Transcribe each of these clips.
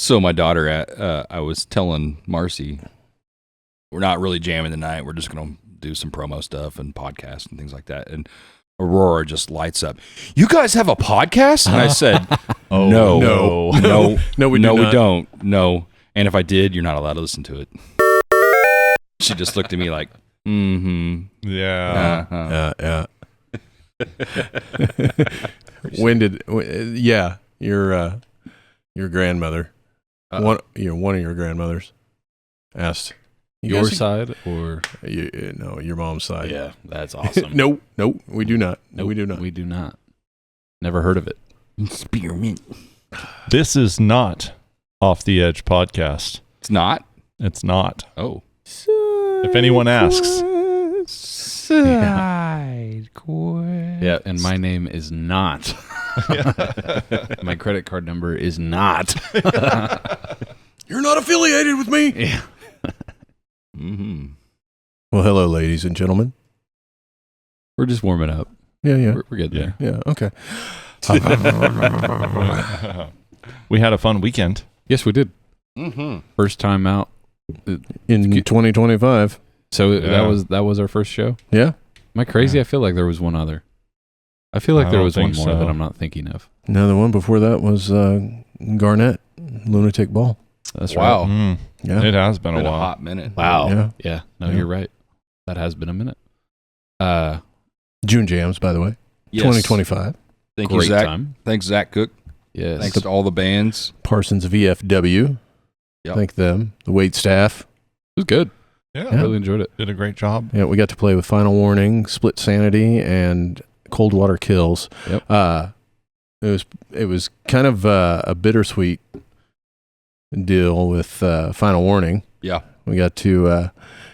So my daughter, I was telling Marcy, we're not really jamming tonight. We're just going to do some promo stuff and podcasts and things like that. And Aurora just lights up. You guys have a podcast? And I said, no, we don't. No. And if I did, you're not allowed to listen to it. She just looked at me like, yeah. Uh-huh. Your grandmother, one of your grandmothers asked your side or your mom's side. Yeah, that's awesome. No, we do not. No, nope, we do not. Never heard of it. Spearmint. This is not Off the Edge podcast. It's not? It's not. Oh. If anyone asks. SideQuest. Yeah, and my name is not. My credit card number is not. You're not affiliated with me. Yeah. Mm-hmm. Well, hello, ladies and gentlemen. We're just warming up. Yeah. We're getting there. Yeah, okay. We had a fun weekend. Yes, we did. Mm-hmm. First time out. In 2025. So that was our first show? Yeah. Am I crazy? Yeah. I feel like there was one other. I feel like there was one more so. that I'm not thinking of. No, the one before that was Garnett, Lunatic Ball. That's Wow. right. Yeah. It has been a Been a while. hot minute. Wow. Yeah. No, Yeah. you're right. That has been a minute. June Jams, by the way. Yes. 2025. Thank you, Great Zach. time. Thanks, Zach Cook. Yes. Thanks to all the bands. Parsons VFW. Yep. Thank them. The wait staff. It was good. Yeah. I really enjoyed it. Did a great job. Yeah, we got to play with Final Warning, Split Sanity, and Cold Water Kills. Yep. It was kind of a bittersweet deal with Final Warning. Yeah. We got to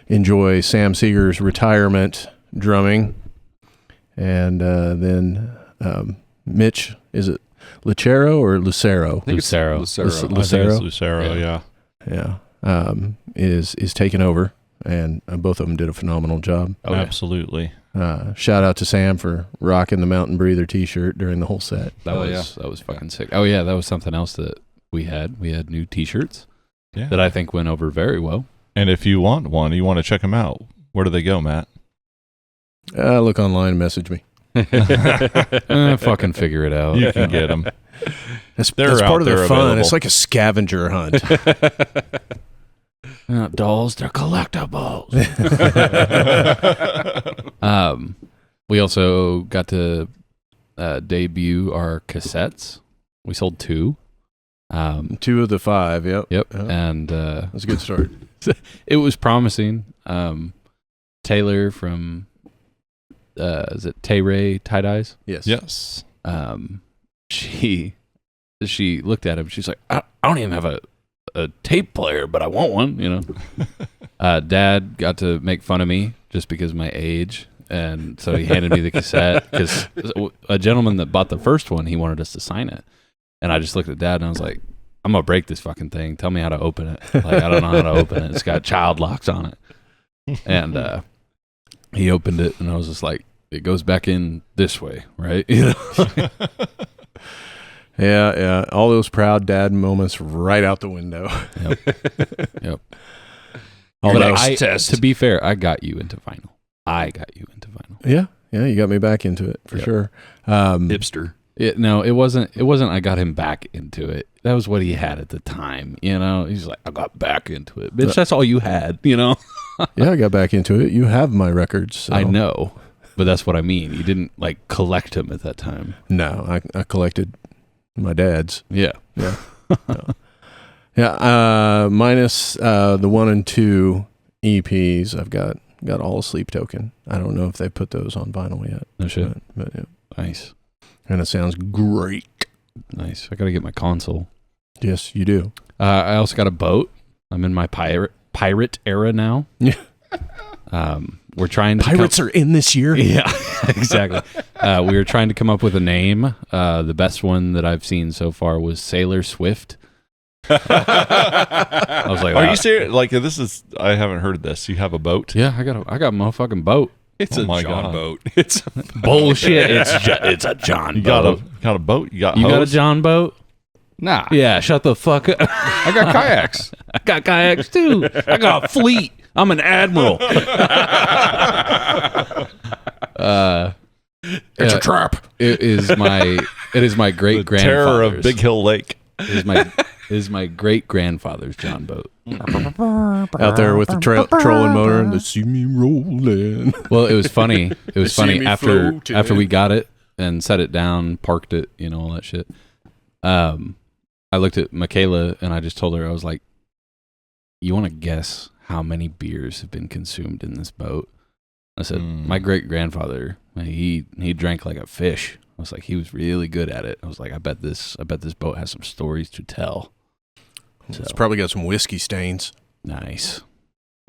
enjoy Sam Seeger's retirement drumming, and then Mitch, is it Lucero or Lucero? I think it's Lucero. Lucero. I think Lucero? it's Lucero, yeah. Yeah, is taking over, and both of them did a phenomenal job. Oh, yeah. Absolutely. Shout out to Sam for rocking the Mountain Breather T-shirt during the whole set. That was fucking sick. Oh yeah, that was something else that we had. We had new T-shirts Yeah. that I think went over very well. And if you want one, you want to check them out, where do they go, Matt? Look online and message me. Fucking figure it out. You can get them. That's They're part of out their there fun. available. It's like a scavenger hunt. They're not dolls, they're collectibles. We also got to debut our cassettes. We sold 2. 2 of the 5. Yep. Yep. Yeah. And That's a good start. it was promising. Taylor from is it Tay Ray Tie Dyes? Yes. Yes. She looked at him. She's like, I don't even have a tape player, but I want one, you know. Dad got to make fun of me just because of my age, and so he handed me the cassette because a gentleman that bought the first one, he wanted us to sign it, and I just looked at Dad and I was like, I'm gonna break this fucking thing. Tell me how to open it. Like, I don't know how to open it. It's got child locks on it, and he opened it, and I was just like, it goes back in this way, right? You know. Yeah. All those proud dad moments right out the window. Yep. Although, To be fair, I got you into vinyl. yeah, you got me back into it for Yep. sure. Hipster. No, it wasn't. I got him back into it. That was what he had at the time. You know, he's like, I got back into it, bitch. That's all you had. You know. Yeah, I got back into it. You have my records. So. I know, but that's what I mean. You didn't like collect them at that time. No, I collected my dad's. Yeah. Yeah. Yeah. Minus the 1 and 2 EPs. I've got All Asleep Token. I don't know if they put those on vinyl yet. No shit. But yeah. Nice. And it sounds great. Nice. I gotta get my console. Yes, you do. I also got a boat. I'm in my pirate era now. Yeah. We're trying to Pirates are in this year. Yeah, exactly. We were trying to come up with a name. The best one that I've seen so far was Sailor Swift. I was like, Are you serious? Like, this is, I haven't heard this. You have a boat? Yeah, I got a motherfucking boat. It's Oh a my John God. boat. It's Bullshit. It's a John You boat. got a boat? You got You got a hose? John boat? Nah. Yeah, shut the fuck up. I got kayaks. I got kayaks too. I got a fleet. I'm an admiral. It's a trap. It is my great The terror grandfather's. of Big Hill Lake. It is my great grandfather's John boat. Out there with the trolling motor and the see me rolling. Well, it was funny. It was See funny me after floating. we got it and set it down, parked it, all that shit. I looked at Michaela and I just told her, I was like, "You want to guess how many beers have been consumed in this boat?" I said, "My great grandfather, he drank like a fish." I was like, he was really good at it. I was like, I bet this boat has some stories to tell. So, It's probably got some whiskey stains. nice.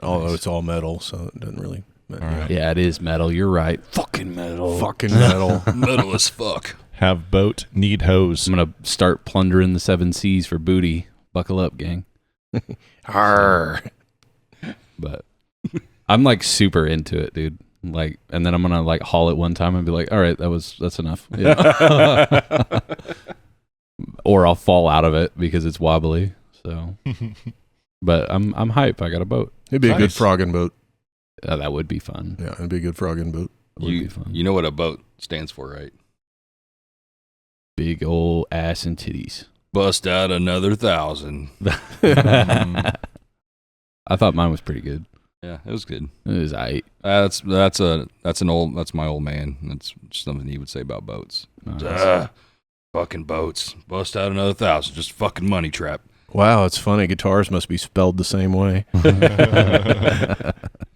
Although Nice. it's all metal, so it doesn't really. But, All right. Yeah, it is metal. You're right. Fucking metal. Fucking metal. Metal as fuck. Have boat, need hose. I'm gonna start plundering the 7 Seas for booty. Buckle up, gang. Arr. But I'm like super into it, dude. Like, and then I'm gonna like haul it one time and be like, all right, that's enough. Yeah. Or I'll fall out of it because it's wobbly. So, but I'm hype. I got a boat. It'd be a good Nice. frogging boat. That would be fun. Yeah, it'd be a good frogging boat. Would be fun. You know what a boat stands for, right? Big old ass and titties. Bust out another 1,000. I thought mine was pretty good. Yeah, it was good. It was aight. That's my old man. That's something he would say about boats. Fucking boats. Bust out another 1,000. Just fucking money trap. Wow, it's funny. Guitars must be spelled the same way.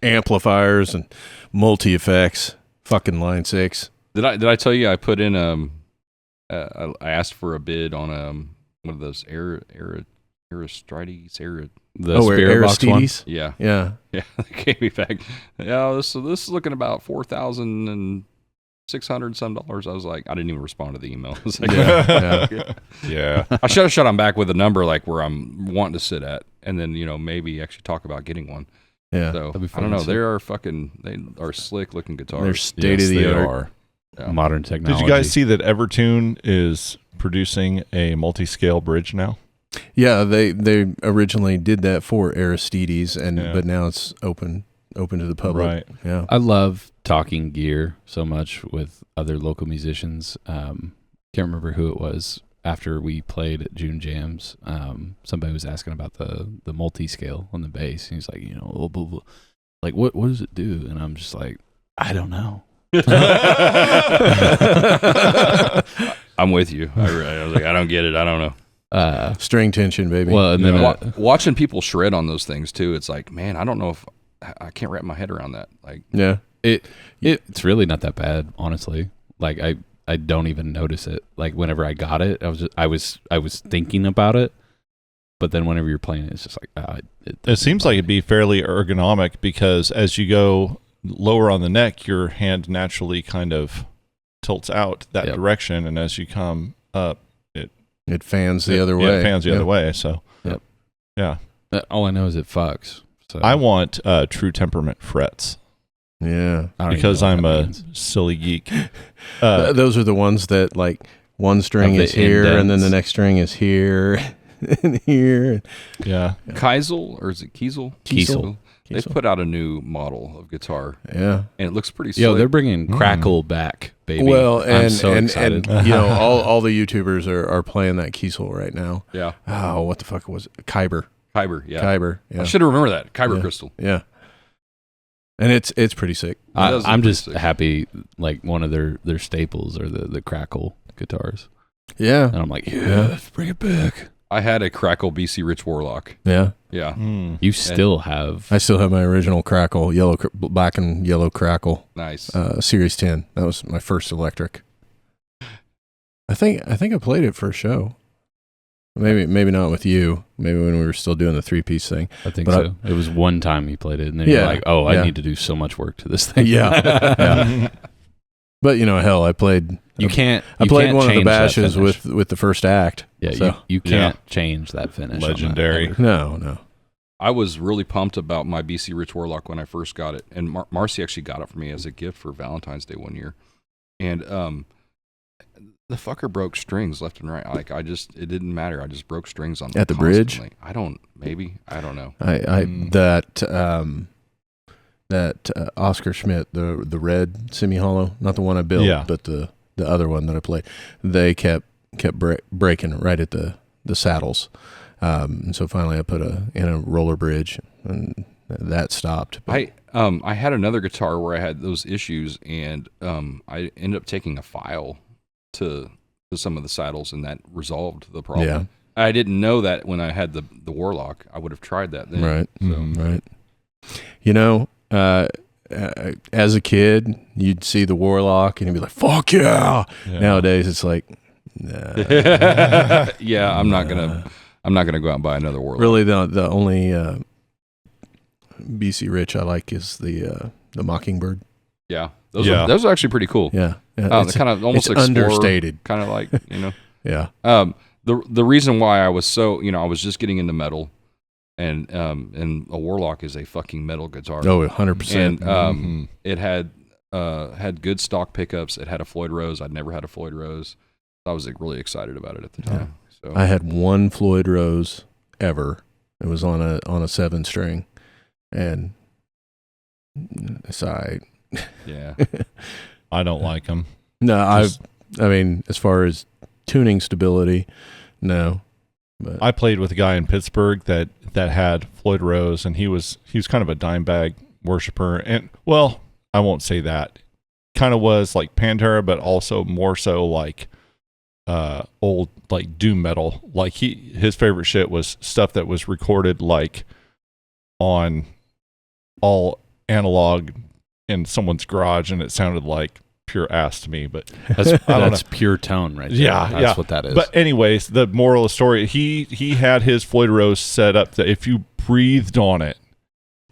Amplifiers and multi effects. Fucking line 6. Did I tell you I put in I asked for a bid on one of those Aristides. The Spirit Box one. Aristides? Yeah. Yeah. Yeah, they gave me back. Yeah, this is looking about $4,600 some dollars. I was like, I didn't even respond to the email. I was like, Yeah. Yeah. I should have shot them back with a number like where I'm wanting to sit at, and then maybe actually talk about getting one. Yeah. So That'd be I fun don't to know. see. They are slick looking They're guitars. state Yes, of the they art. are. Yeah. Modern technology. Did you guys see that Evertune is producing a multi-scale bridge now? Yeah, they originally did that for Aristides, Yeah. but now it's open to the public. Right. Yeah. I love talking gear so much with other local musicians. Can't remember who it was. After we played at June Jams, somebody was asking about the multi-scale on the bass. And he's like, blah, blah, blah. Like, what does it do? And I'm just like, I don't know. I'm with you. I was like, I don't get it. I don't know. String tension, baby. Well, and then Watching people shred on those things too, it's like, man, I don't know if I can't wrap my head around that. Like, yeah. it's really not that bad, honestly. Like I don't even notice it. Like whenever I got it, I was thinking about it, but then whenever you're playing it, it's just like It seems like it'd be fairly ergonomic because as you go lower on the neck, your hand naturally kind of tilts out that Yep. direction, and as you come up, It fans the other way. it fans the other way. So, Yep. yeah. all I know is it fucks. So I want True Temperament frets Yeah. I don't even because know what I'm that a means. silly geek. Those are the ones that like one string Of the is here and then the indents. next string is here and here. Yeah. Kiesel, or is it Kiesel? Kiesel. They've put out a new model of guitar, Yeah. and it looks pretty slick. Yo, they're bringing Crackle back, baby. Well, I'm and so and, excited. and all the YouTubers are playing that Kiesel right now. Yeah. Oh, what the fuck was it? Kyber. Kyber, yeah. Kyber. I Yeah. should have remembered that. Kyber Yeah. crystal. Yeah. And it's pretty sick. It does look I'm pretty just sick. happy. Like one of their staples are the Crackle guitars, Yeah. and I'm like, yeah, let's bring it back. I had a Crackle BC Rich Warlock. Yeah. Yeah. Mm. You still have. I still have my original Crackle, black and yellow Crackle, Nice. Series 10. That was my first electric. I think I played it for a show. Maybe not with you. Maybe when we were still doing the 3-piece thing. I think but so. It was one time you played it, and then Yeah, you're like, oh, yeah. I need to do so much work to this thing. Yeah. Yeah. But hell, I played. You can't. I you played can't one of the change that bashes finish. with the first act. Yeah, so. you can't change that finish. on that Legendary. ever. No. I was really pumped about my BC Rich Warlock when I first got it, and Marcy actually got it for me as a gift for Valentine's Day one year. And The fucker broke strings left and right. Like it didn't matter. I just broke strings on At the bridge? constantly. I don't know. That Oscar Schmidt, the red semi-hollow, not the one I built, but the other one that I played, they kept breaking right at the saddles. And so finally I put in a roller bridge, and that stopped. But I had another guitar where I had those issues, and I ended up taking a file to some of the saddles, and that resolved the problem. Yeah. I didn't know that when I had the Warlock. I would have tried that then. Right. So. Right. You know, as a kid, you'd see the Warlock and you'd be like, "Fuck yeah!" Nowadays, it's like, nah. Yeah, I'm not gonna go out and buy another Warlock. Really, the only BC Rich I like is the Mockingbird. Yeah, those are actually pretty cool. Yeah, it's kind of almost understated, kind of like Yeah. The reason why I was so I was just getting into metal, and a Warlock is a fucking metal guitar. Oh, 100%. And it had good stock pickups. It had a Floyd Rose. I'd never had a Floyd Rose. I was really excited about it at the time. So I had one Floyd Rose ever. It was on a 7-string, and yeah, I don't like them. No, I mean, as far as tuning stability, no. But I played with a guy in Pittsburgh that had Floyd Rose, and he was kind of a dime bag worshiper. And well, I won't say that. Kind of was like Pantera, but also more so like old like doom metal. Like his favorite shit was stuff that was recorded like on all analog in someone's garage, and it sounded like pure ass to me. But that's pure tone, right there. That's what that is. But anyways, the moral of the story, he had his Floyd Rose set up that if you breathed on it,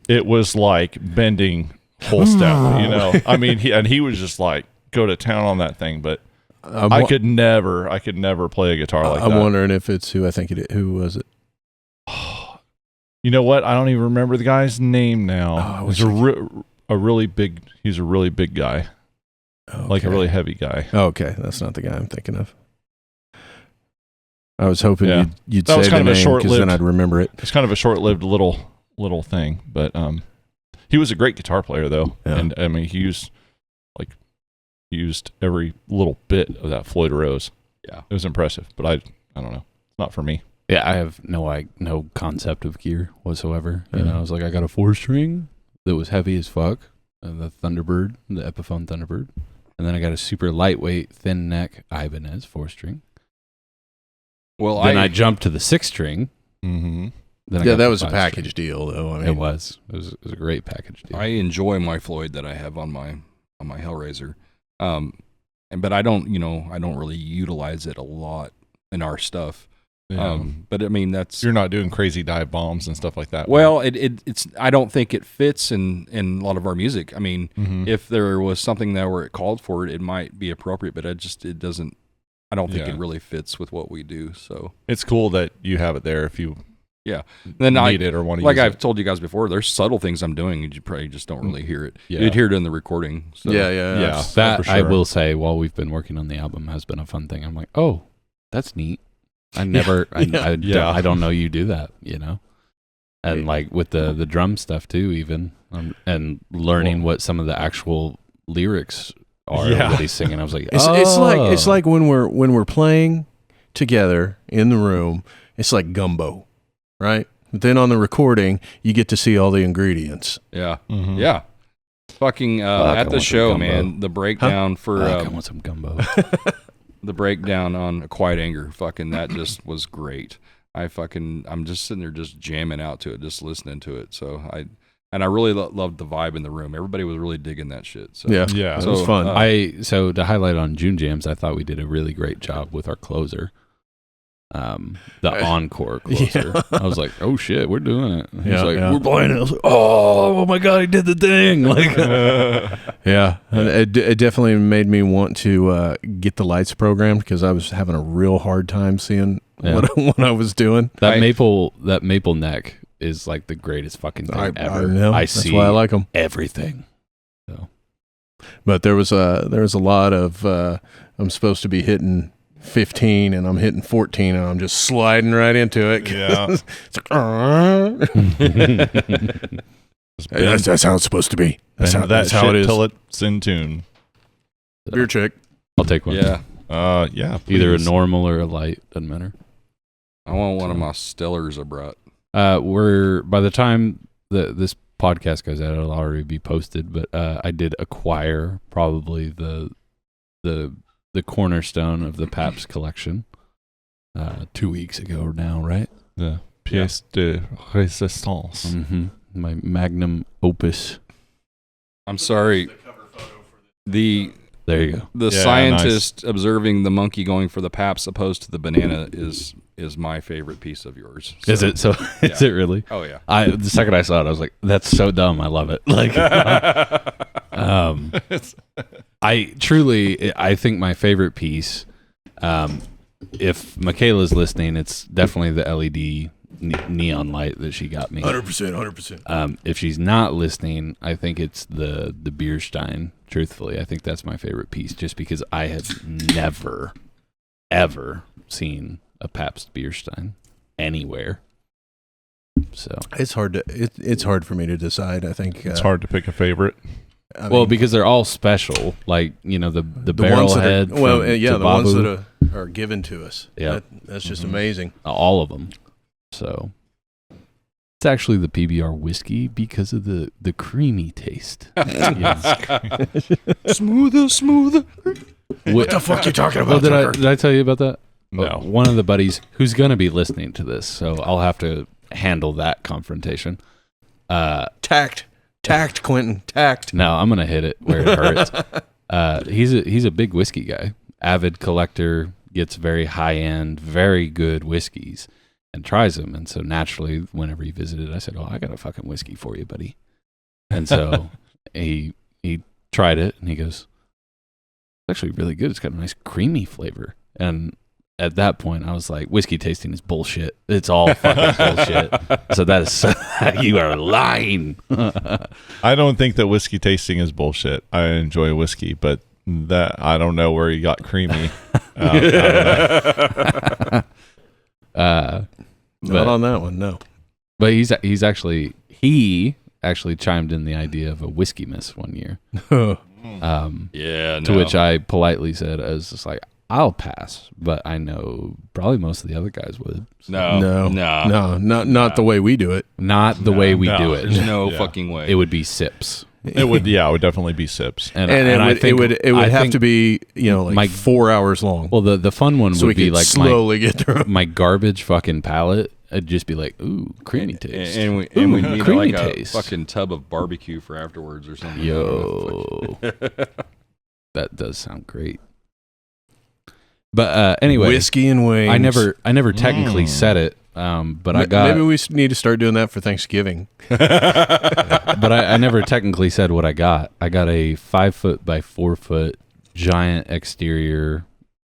it was like bending whole step. I mean, he was just like go to town on that thing. But I could never play a guitar like that. I'm wondering if it's who I think it is. Who was it? You know what? I don't even remember the guy's name now. He's a really big guy. Okay. Like a really heavy guy. Okay, that's not the guy I'm thinking of. I was hoping you'd that say the name, because then I'd remember it. It's kind of a short-lived little thing, but he was a great guitar player though, and I mean he used every little bit of that Floyd Rose. Yeah, it was impressive, but I don't know, it's not for me. Yeah, I have no concept of gear whatsoever. I was like, I got a 4-string that was heavy as fuck, the Thunderbird, the Epiphone Thunderbird. And then I got a super lightweight, thin neck Ibanez 4-string. Well, then I jumped to the 6-string. Mm-hmm. That was a package deal, though. I mean, it was a great package deal. I enjoy my Floyd that I have on my Hellraiser, but I don't really utilize it a lot in our stuff. Yeah. But I mean, you're not doing crazy dive bombs and stuff like that. Well, it's I don't think it fits in a lot of our music. I mean, if there was something there where it called for it, it might be appropriate, but it doesn't. I don't think it really fits with what we do. So it's cool that you have it there if you then need it or want to like use I've it. told you guys before. There's subtle things I'm doing, and you probably just don't really hear it. Yeah. You'd hear it in the recording. So. Yeah. That for sure. I will say, while we've been working on the album, has been a fun thing. I'm like, oh, that's neat. I don't know you do that, and like with the drum stuff too, even and learning what some of the actual lyrics are that he's singing. I was like, it's like when we're playing together in the room, it's like gumbo, right? But then on the recording, you get to see all the ingredients. Yeah, Mm-hmm. yeah. Fucking at the show, man. The breakdown for I want some gumbo. The breakdown on A Quiet Anger, fucking that just was great. I'm just sitting there just jamming out to it, just listening to it. So I really loved the vibe in the room. Everybody was really digging that shit. So Yeah, it was fun. So to highlight on June Jams, I thought we did a really great job with our closer. The encore closer. Yeah. I was like, oh shit, we're doing it. He's Yeah, like, yeah. we're playing it. I was like, oh my god, he did the thing. Like, Yeah, and it definitely made me want to get the lights programmed, because I was having a real hard time seeing what I was doing. that maple neck is like the greatest fucking thing ever. I know. I That's see why I like them. everything. So But there was a lot of I'm supposed to be hitting 15 and I'm hitting 14 and I'm just sliding right into it. Yeah. It's like, that's how it's supposed to be. That's how it is. Till it's in tune. Beer check. I'll take one. Yeah. Yeah. Either a please. normal or a light, doesn't matter. I want one of my Stellars I brought. We're by the time this podcast goes out, it'll already be posted. But I did acquire probably the cornerstone of the Pabst collection 2 weeks ago now, right? The pièce de résistance. Mm-hmm. My magnum opus. I'm sorry. There you go. The Yeah, scientist observing the monkey going for the Pabst opposed to the banana is my favorite piece of yours. So, Is it so? Is it really? Oh yeah. The second I saw it, I was like, "That's so dumb. I love it." Like, I think my favorite piece. If Michaela's listening, it's definitely the LED neon light that she got me. 100%. If she's not listening, I think it's the Bierstein. Truthfully, I think that's my favorite piece, just because I had never, ever seen a Pabst Bierstein anywhere. So It's hard for me to decide. I think It's hard to pick a favorite. I well, mean, because they're all special, like the the barrel ones that head. are, well, from yeah, the ones Tababu, that are given to us. Yeah. That's just amazing. all of them. So it's actually the PBR whiskey because of the creamy taste. Yeah. Smoother. What the fuck you talking Well, about? did I tell you about that? No. One of the buddies who's going to be listening to this, so I'll have to handle that confrontation. Tact, Quentin, tact. No, I'm going to hit it where it hurts. He's a big whiskey guy, avid collector, gets very high end, very good whiskeys, and tries them. And so naturally, whenever he visited, I said, "Oh, I got a fucking whiskey for you, buddy." And so he tried it, and he goes, "It's actually really good. It's got a nice creamy flavor." And at that point, I was like, whiskey tasting is bullshit. It's all fucking bullshit. So that is, you are lying. I don't think that whiskey tasting is bullshit. I enjoy whiskey, but that I don't know where you got creamy. I don't know. Not on that one, no. But he actually chimed in the idea of a whiskey miss one year. Yeah. To which I politely said, I was just like, I'll pass, but I know probably most of the other guys would. So. No. Not the way we do it. Not the way we do it. There's no Yeah. fucking way. It would be sips. It would definitely be sips. And I think it would have to be, like 4 hours long. Well, the fun one so would we be could like slowly get through. my garbage fucking palate. It'd just be like, ooh, creamy taste. And we need creamy like taste. a fucking tub of barbecue for afterwards or something. Yo, that does sound great. But anyway, Whiskey and wings. I never technically said it, but I got. Maybe we need to start doing that for Thanksgiving. But I never technically said what I got. I got a 5 foot by 4 foot giant exterior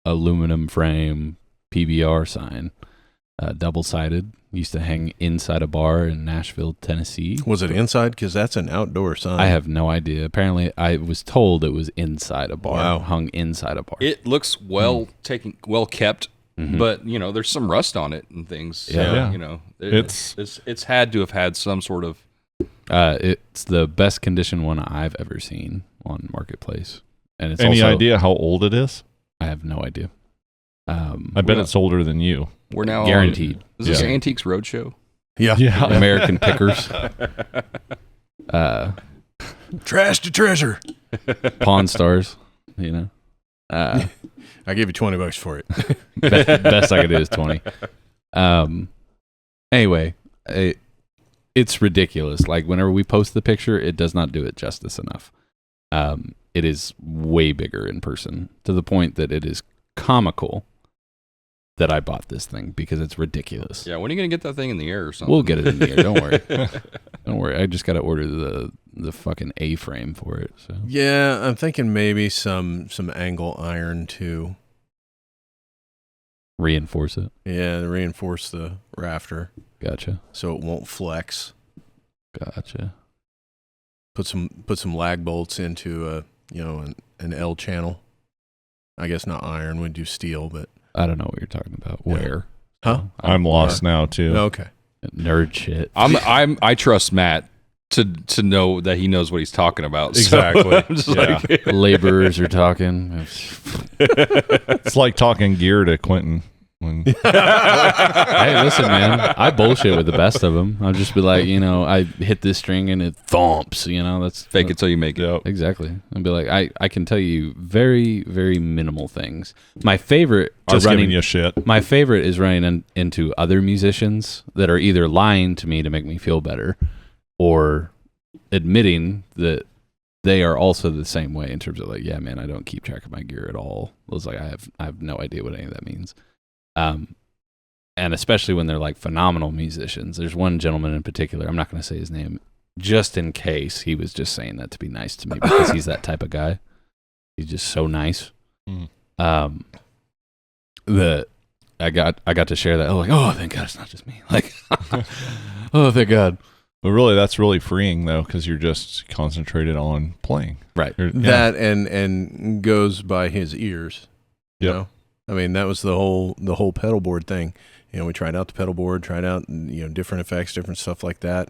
aluminum frame PBR sign, double sided. Used to hang inside a bar in Nashville, Tennessee. Was it inside? Because that's an outdoor sign. I have no idea. Apparently, I was told it was inside a bar, Wow. hung inside a bar. It looks well kept, Mhm. but there's some rust on it and things. So, Yeah. it's had to have had some sort of. It's the best condition one I've ever seen on Marketplace, and it's Any also, idea how old it is? I have no idea. I bet it's older than you. We're now Guaranteed. Is this Yeah. Antiques Roadshow? Yeah. American Pickers, Trash to treasure. Pawn Stars. I gave you $20 for it. Best I could do is 20. Anyway, it's ridiculous. Like whenever we post the picture, it does not do it justice enough. It is way bigger in person to the point that it is comical that I bought this thing because it's ridiculous. Yeah, when are you gonna get that thing in the air or something? We'll get it in the air. Don't worry. Don't worry. I just got to order the fucking A-frame for it. So Yeah, I'm thinking maybe some angle iron to reinforce it. reinforce the rafter Gotcha. so it won't flex. Gotcha. Put some lag bolts into an L channel. I guess not iron, would do steel, but I don't know what you're talking about. Where? Huh? I'm lost now too. Okay. Nerd shit. I trust Matt to know that he knows what he's talking about. Exactly. So I'm just like, Laborers are talking. It's like talking gear to Quentin. Hey, listen, man. I bullshit with the best of them. I'll just be like, I hit this string and it thumps. That's fake it till you make it. Yep. Exactly. I'll be like, I can tell you very, very minimal things. My favorite are Just running. giving you shit. My favorite is running into other musicians that are either lying to me to make me feel better, or admitting that they are also the same way in terms of like, yeah, man, I don't keep track of my gear at all. It was like I have no idea what any of that means. And especially when they're like phenomenal musicians. There's one gentleman in particular, I'm not going to say his name, just in case he was just saying that to be nice to me because he's that type of guy. He's just so nice. That I got to share that. I was like, oh, thank God it's not just me. Like, oh, thank God. But really, that's really freeing though, because you're just concentrated on playing. Right. That and goes by his ears. You Yep. know? I mean, that was the whole pedal board thing. We tried out the pedal board, tried out different effects, different stuff like that,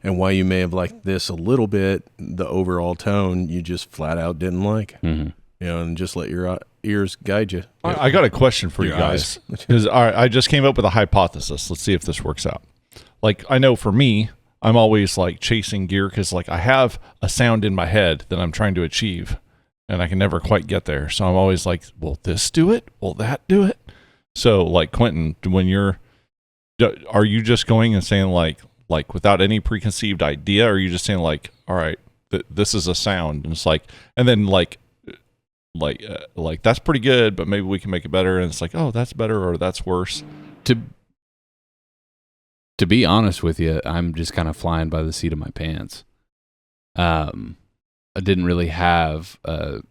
and why you may have liked this a little bit, the overall tone you just flat out didn't like. Mm-hmm. And just let your ears guide you. I got a question for you Your guys, because I just came up with a hypothesis. Let's see if this works out. Like, I know for me, I'm always like chasing gear because like I have a sound in my head that I'm trying to achieve, and I can never quite get there. So I'm always like, will this do it? Will that do it? So like Quentin, are you just going and saying like without any preconceived idea, or are you just saying like, all right, this is a sound, and it's like, and then like that's pretty good, but maybe we can make it better, and it's like, oh, that's better or that's worse. To be honest with you, I'm just kind of flying by the seat of my pants. I didn't really have a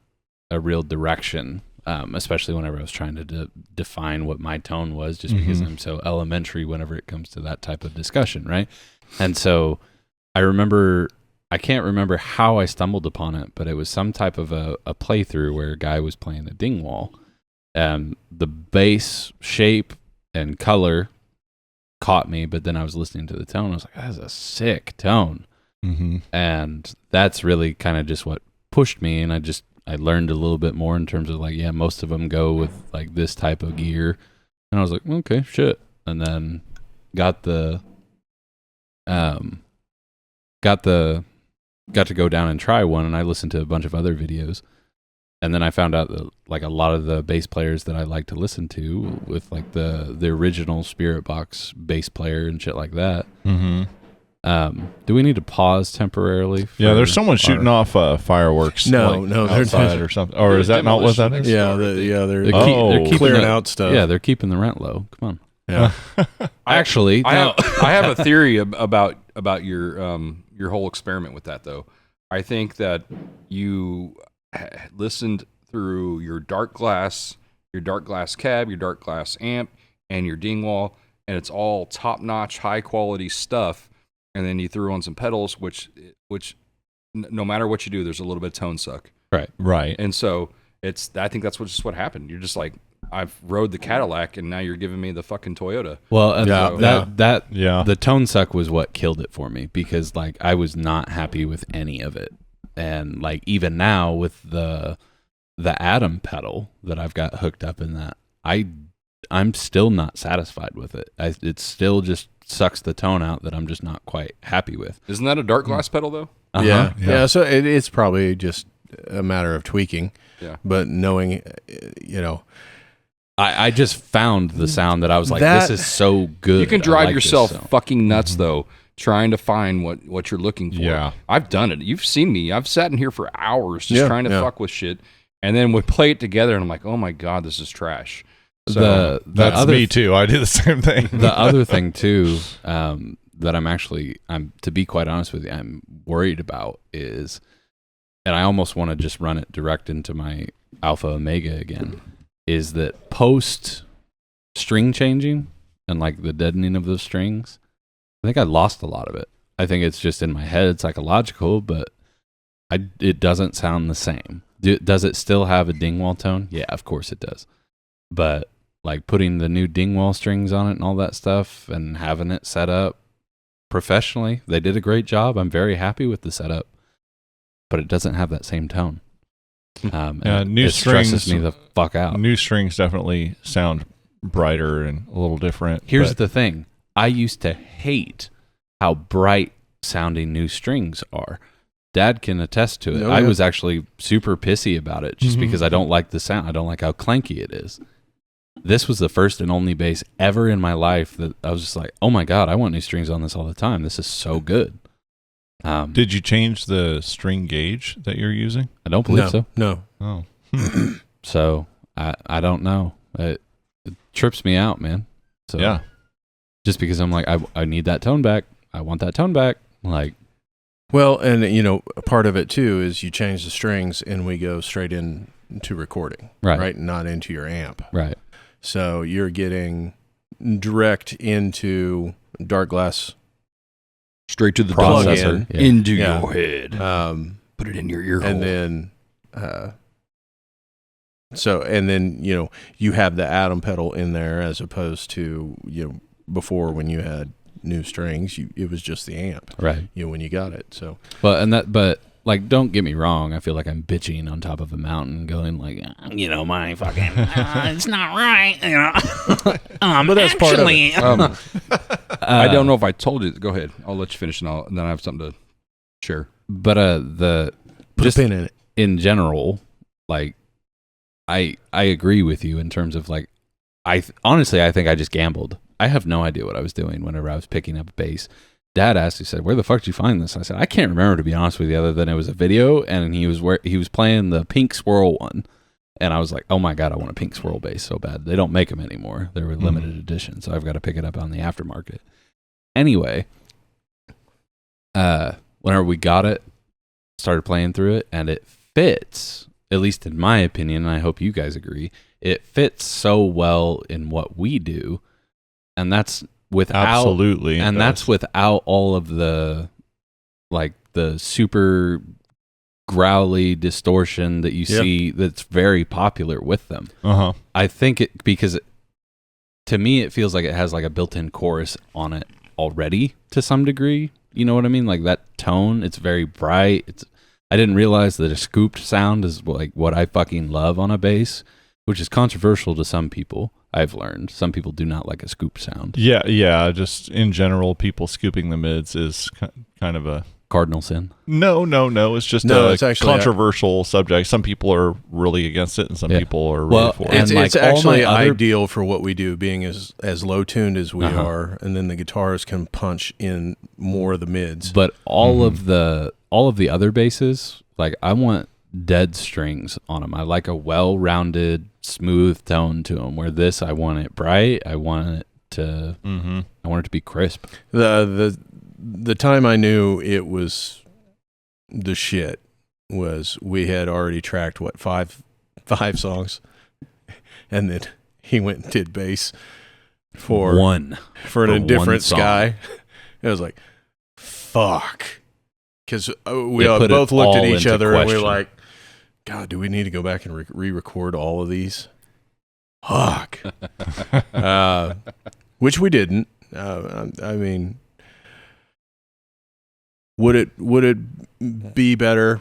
real direction, especially whenever I was trying to define what my tone was, just because I'm so elementary whenever it comes to that type of discussion, right? And so I can't remember how I stumbled upon it, but it was some type of a playthrough where a guy was playing a dingwall. The bass shape and color caught me, but then I was listening to the tone. I was like, that's a sick tone. Mm-hmm. And that's really kind of just what pushed me. And I learned a little bit more in terms of like, yeah, most of them go with like this type of gear. And I was like, okay, shit. And then got to go down and try one, and I listened to a bunch of other videos. And then I found out that like a lot of the bass players that I like to listen to, with like the original Spirit Box bass player and shit like that. Mm-hmm. Do we need to pause temporarily? Yeah, there's someone shooting off fireworks. No, they're outside or something. Or is that not what that is? Yeah, they're keeping clearing out stuff. Yeah, they're keeping the rent low. Come on. Yeah. Actually, I have a theory about your whole experiment with that, though. I think that you listened through your dark glass cab, your dark glass amp, and your dingwall, and it's all top-notch, high-quality stuff. And then you threw on some pedals, which no matter what you do, there's a little bit of tone suck. Right. And so I think that's what happened. You're just like, I've rode the Cadillac, and now you're giving me the fucking Toyota. Well, Yeah. The tone suck was what killed it for me, because like I was not happy with any of it. And like even now with the Atom pedal that I've got hooked up in that, I'm still not satisfied with it. It still just sucks the tone out that I'm just not quite happy with. Isn't that a dark glass pedal though? Uh-huh. Yeah. So it's probably just a matter of tweaking. Yeah. But knowing, I just found the sound that I was like, this is so good. You can I drive like yourself this sound. fucking nuts though, trying to find what you're looking for. Yeah. I've done it. You've seen me. I've sat in here for hours just trying to fuck with shit, and then we play it together, and I'm like, oh my God, this is trash. So That's me too. I do the same thing. The other thing too, that I'm to be quite honest with you, I'm worried about is, and I almost want to just run it direct into my Alpha Omega again, is that post string changing and like the deadening of those strings, I think I lost a lot of it. I think it's just in my head, it's psychological, but it doesn't sound the same. Does it still have a Dingwall tone? Yeah, of course it does. But like putting the new Dingwall strings on it and all that stuff and having it set up professionally, they did a great job. I'm very happy with the setup, but it doesn't have that same tone. New it stresses strings me the fuck out. New strings definitely sound brighter and a little different. Here's the thing. I used to hate how bright sounding new strings are. Dad can attest to it. I was actually super pissy about it just because I don't like the sound. I don't like how clanky it is. This was the first and only bass ever in my life that I was just like, oh my God, I want new strings on this all the time. This is so good. Did you change the string gauge that you're using? I don't believe so. No. Oh. So I don't know. It trips me out, man. So yeah. Just because I'm like, I need that tone back. I want that tone back. Like, well, and you know, part of it too is you change the strings and we go straight into recording, right? Not into your amp, right? So you're getting direct into dark glass, straight to the processor, into your head. Put it in your ear hole, and then, and then you know you have the Atom pedal in there as opposed to before when you had new strings, it was just the amp, right? When you got it. So, but like, don't get me wrong. I feel like I'm bitching on top of a mountain, going like, my fucking, it's not right, but that's part of it. I don't know if I told you. Go ahead. I'll let you finish, and then I have something to share. But put a pin in it. In general, like, I agree with you in terms of like, honestly I think I just gambled. I have no idea what I was doing whenever I was picking up a bass. Dad asked, he said, where the fuck did you find this? I said, I can't remember, to be honest with you, other than it was a video and he was playing the Pink Swirl one. And I was like, oh my God, I want a Pink Swirl bass so bad. They don't make them anymore. They were limited edition. So I've got to pick it up on the aftermarket. Anyway, whenever we got it, started playing through it, and it fits, at least in my opinion, and I hope you guys agree, it fits so well in what we do. And that's without that's without all of the like the super growly distortion that you see that's very popular with them. I think to me it feels like it has like a built-in chorus on it already to some degree. You know what I mean? Like that tone, it's very bright. I didn't realize that a scooped sound is like what I fucking love on a bass, which is controversial to some people. I've learned some people do not like a scoop sound. Yeah. Just in general, people scooping the mids is kind of a cardinal sin. No. It's just it's actually controversial subject. Some people are really against it, and some people are really for it. It's actually ideal for what we do, being as low tuned as we are, and then the guitars can punch in more of the mids. But all of the other basses, like I want dead strings on them. I like a well-rounded, smooth tone to them. Where this, I want it bright. I want it to. I want it to be crisp. The time I knew it was the shit was we had already tracked five songs, and then he went and did bass for a different sky. It was like, fuck, because we both looked at each other and we were like, God, do we need to go back and re-record all of these? Fuck. Which we didn't. I mean, would it be better?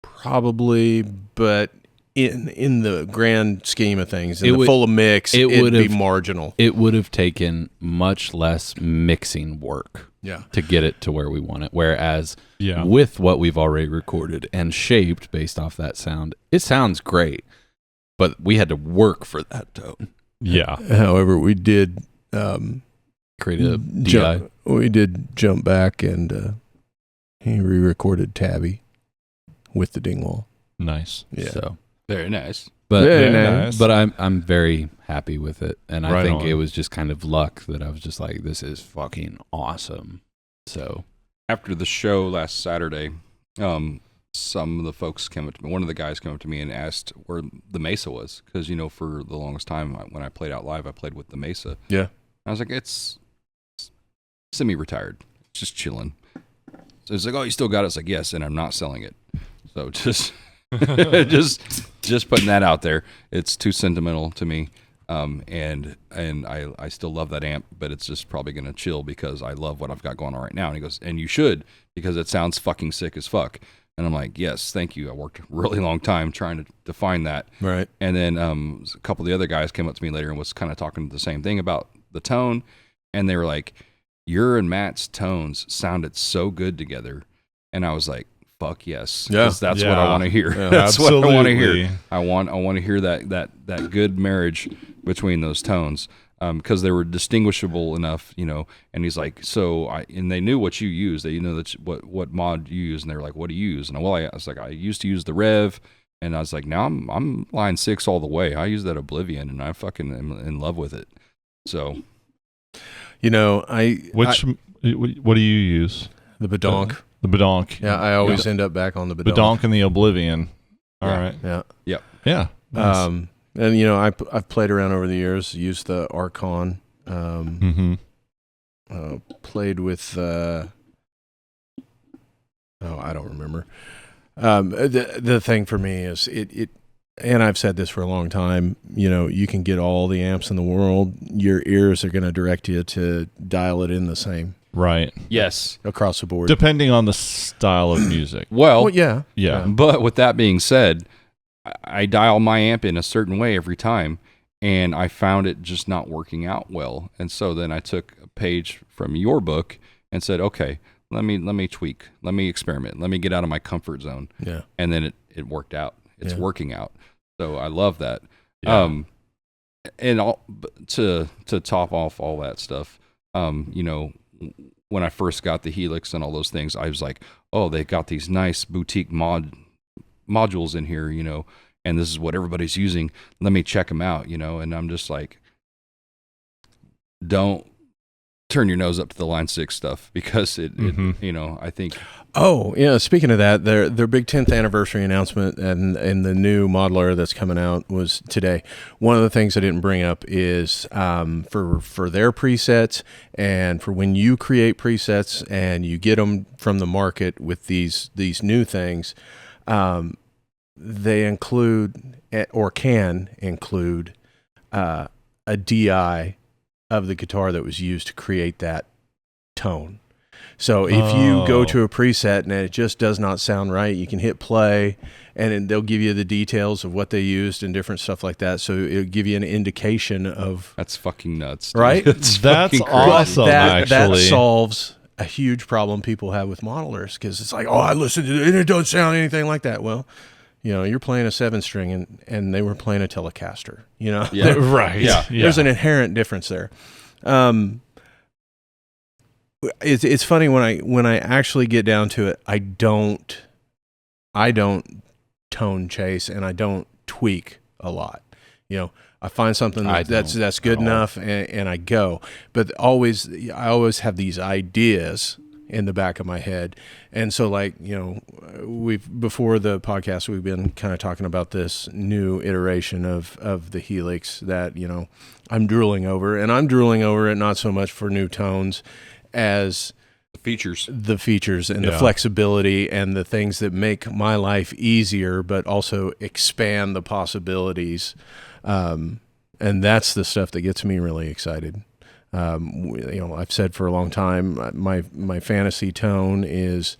Probably, but in the grand scheme of things, the full mix, it would be marginal. It would have taken much less mixing work. To get it to where we want it. Whereas with what we've already recorded and shaped based off that sound, it sounds great, but we had to work for that tone. Yeah. However, we did create a DI. We did jump back and he re-recorded Tabby with the Dingwall. Nice. Yeah. So very nice. But very nice. But I'm very happy with it, and I think it was just kind of luck that I was just like, this is fucking awesome. So after the show last Saturday, some of the folks came up to me. One of the guys came up to me and asked where the Mesa was, because for the longest time when I played out live, I played with the Mesa. Yeah. I was like, it's semi-retired, just chilling. So it's like, oh, you still got it? It's like, yes, and I'm not selling it. So just just putting that out there. It's too sentimental to me. And I still love that amp, but it's just probably going to chill because I love what I've got going on right now. And he goes, and you should, because it sounds fucking sick as fuck. And I'm like, yes, thank you. I worked a really long time trying to define that. Right. And then a couple of the other guys came up to me later and was kind of talking the same thing about the tone. And they were like, your and Matt's tones sounded so good together. And I was like, fuck yes. Yeah. That's what I want to hear. Yeah, that's what I want to absolutely. hear. I want to hear that good marriage between those tones. Because they were distinguishable enough, and he's like, and they knew what you use. They know what mod you use, and they were like, what do you use? And I was like, I used to use the Rev, and I was like, now I'm line 6 all the way. I use that Oblivion, and I fucking am in love with it. So, what do you use? The Badonk. The Badonk. Yeah, I always end up back on the Badonk. Badonk and the Oblivion. All Yeah. right. Yeah. Yep. Yeah. Nice. And I've played around over the years, used the Archon, played with I don't remember. The thing for me is it and I've said this for a long time, you can get all the amps in the world, your ears are going to direct you to dial it in the same. Right. Yes. Across the board. Depending on the style of music. Well, yeah. Yeah. But with that being said, I dial my amp in a certain way every time, and I found it just not working out well. And so then I took a page from your book and said, okay, let me tweak, let me experiment, let me get out of my comfort zone. Yeah. And then it worked out. It's working out. So I love that. Yeah. And to top off all that stuff, when I first got the Helix and all those things, I was like, oh, they got these nice boutique modules in here, and this is what everybody's using. Let me check them out, and I'm just like, don't turn your nose up to the line 6 stuff, because it I think. Oh yeah, speaking of that, their big 10th anniversary announcement and the new modeler that's coming out was today. One of the things I didn't bring up is for their presets, and for when you create presets and you get them from the market with these new things, they include or can include a DI of the guitar that was used to create that tone. So if you go to a preset and it just does not sound right, you can hit play, and then they'll give you the details of what they used and different stuff like that. So it'll give you an indication of... That's fucking nuts. Dude. Right? That's That's fucking crazy. awesome, that actually. solves a huge problem people have with modelers, because it's like, oh, I listened to it and it don't sound anything like that. Well, you're playing a 7-string and they were playing a Telecaster. Yeah. Right. Yeah. There's an inherent difference there. It's funny when I actually get down to it, I don't tone chase and I don't tweak a lot. I find something that's good enough and I go. But I always have these ideas in the back of my head. And so before the podcast, we've been kind of talking about this new iteration of the Helix that, I'm drooling over, and I'm drooling over it not so much for new tones as The features and the flexibility and the things that make my life easier, but also expand the possibilities. And that's the stuff that gets me really excited. I've said for a long time, my fantasy tone is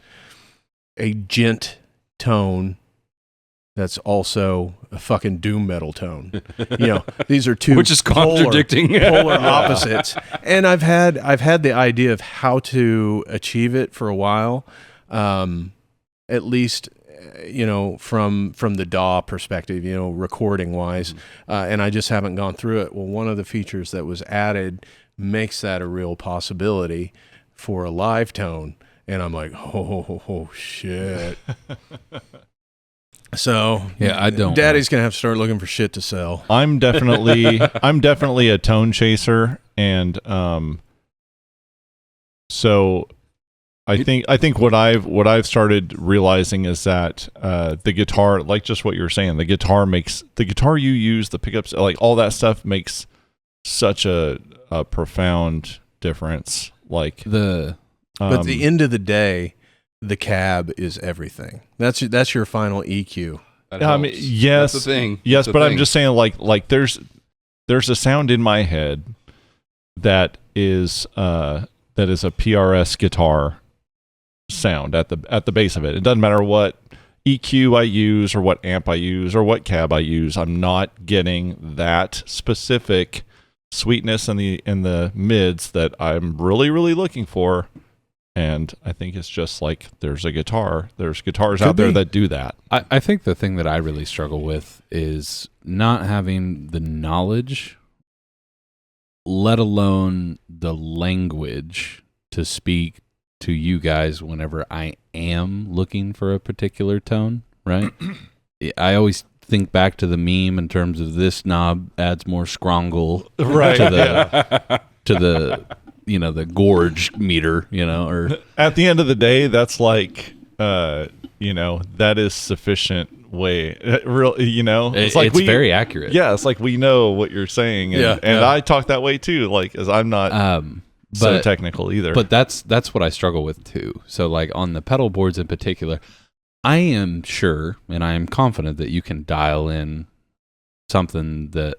a gent tone that's also a fucking doom metal tone. These are two which is contradicting polar opposites. And I've had the idea of how to achieve it for a while, at least from the DAW perspective, recording wise, and I just haven't gone through it. Well, one of the features that was added makes that a real possibility for a live tone, and I'm like, oh shit. So Yeah, I don't. Daddy's gonna have to start looking for shit to sell. I'm definitely a tone chaser, and so I think what I've started realizing is that the guitar, like just what you were saying, the guitar you use, the pickups, like all that stuff makes such a profound difference. Like but at the end of the day, the cab is everything. That's your final EQ. That I mean, helps. yes, That's the thing. yes, That's the but I'm thing. just saying, like there's a sound in my head that is a PRS guitar sound at the base of it. It doesn't matter what EQ I use or what amp I use or what cab I use. I'm not getting that specific sweetness in the mids that I'm really, really looking for. And I think it's just like there's guitars out there that do that. I think the thing that I really struggle with is not having the knowledge, let alone the language to speak to you guys whenever I am looking for a particular tone, right? I always think back to the meme in terms of this knob adds more scrongle Right. to the the gorge meter, or At the end of the day, that's like that is sufficient way. It's like it's very accurate. Yeah, it's like we know what you're saying, and, I talk that way too. Like, as I'm not so technical either. But that's what I struggle with too. So like on the pedal boards in particular, I am sure and I am confident that you can dial in something that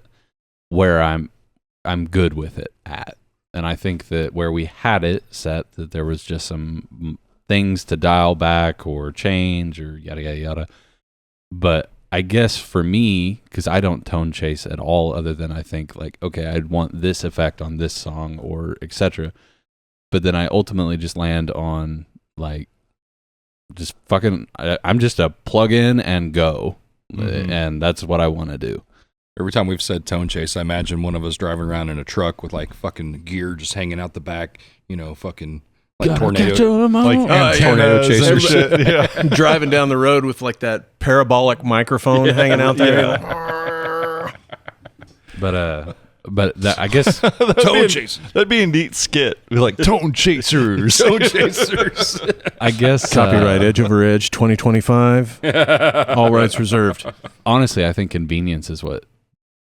where I'm good with it at. And I think that where we had it set, that there was just some things to dial back or change or yada, yada, yada. But I guess for me, because I don't tone chase at all other than I think like, okay, I'd want this effect on this song or etc. But then I ultimately just land on like, just fucking, I'm just a plug in and go. Mm-hmm. And that's what I want to do. Every time we've said tone chase, I imagine one of us driving around in a truck with like fucking gear just hanging out the back, fucking like tornado, like tornado chasers. Shit. Yeah. Driving down the road with like that parabolic microphone hanging out there. But that, I guess tone chasers. That'd be a neat skit. Be like tone chasers. Tone chasers. I guess Copyright Edge Over Edge 2025. All rights reserved. Honestly, I think convenience is what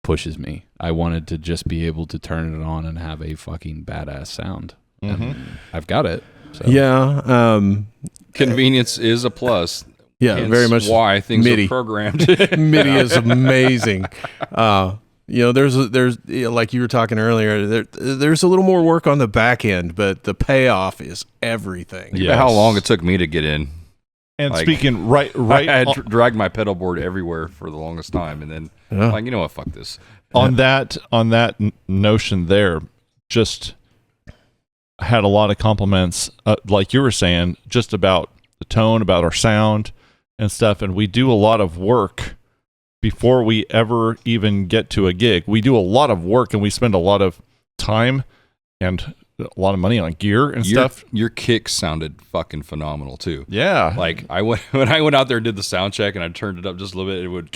pushes me. I wanted to just be able to turn it on and have a fucking badass sound. Mm-hmm. I've got it. So. Yeah. Convenience is a plus. Yeah, Hence very much. Why things MIDI. are programmed. MIDI is amazing. There's like you were talking earlier. There's a little more work on the back end, but the payoff is everything. Yeah, how long it took me to get in. And Like, speaking right, I had dragged my pedal board everywhere for the longest time, and then like, you know what, fuck this. on that notion there, just had a lot of compliments, like you were saying, just about the tone, about our sound and stuff. And we do a lot of work before we ever even get to a gig. We do a lot of work and we spend a lot of time and a lot of money on gear and stuff. Your kicks sounded fucking phenomenal too. Yeah. Like when I went out there and did the sound check and I turned it up just a little bit, it would.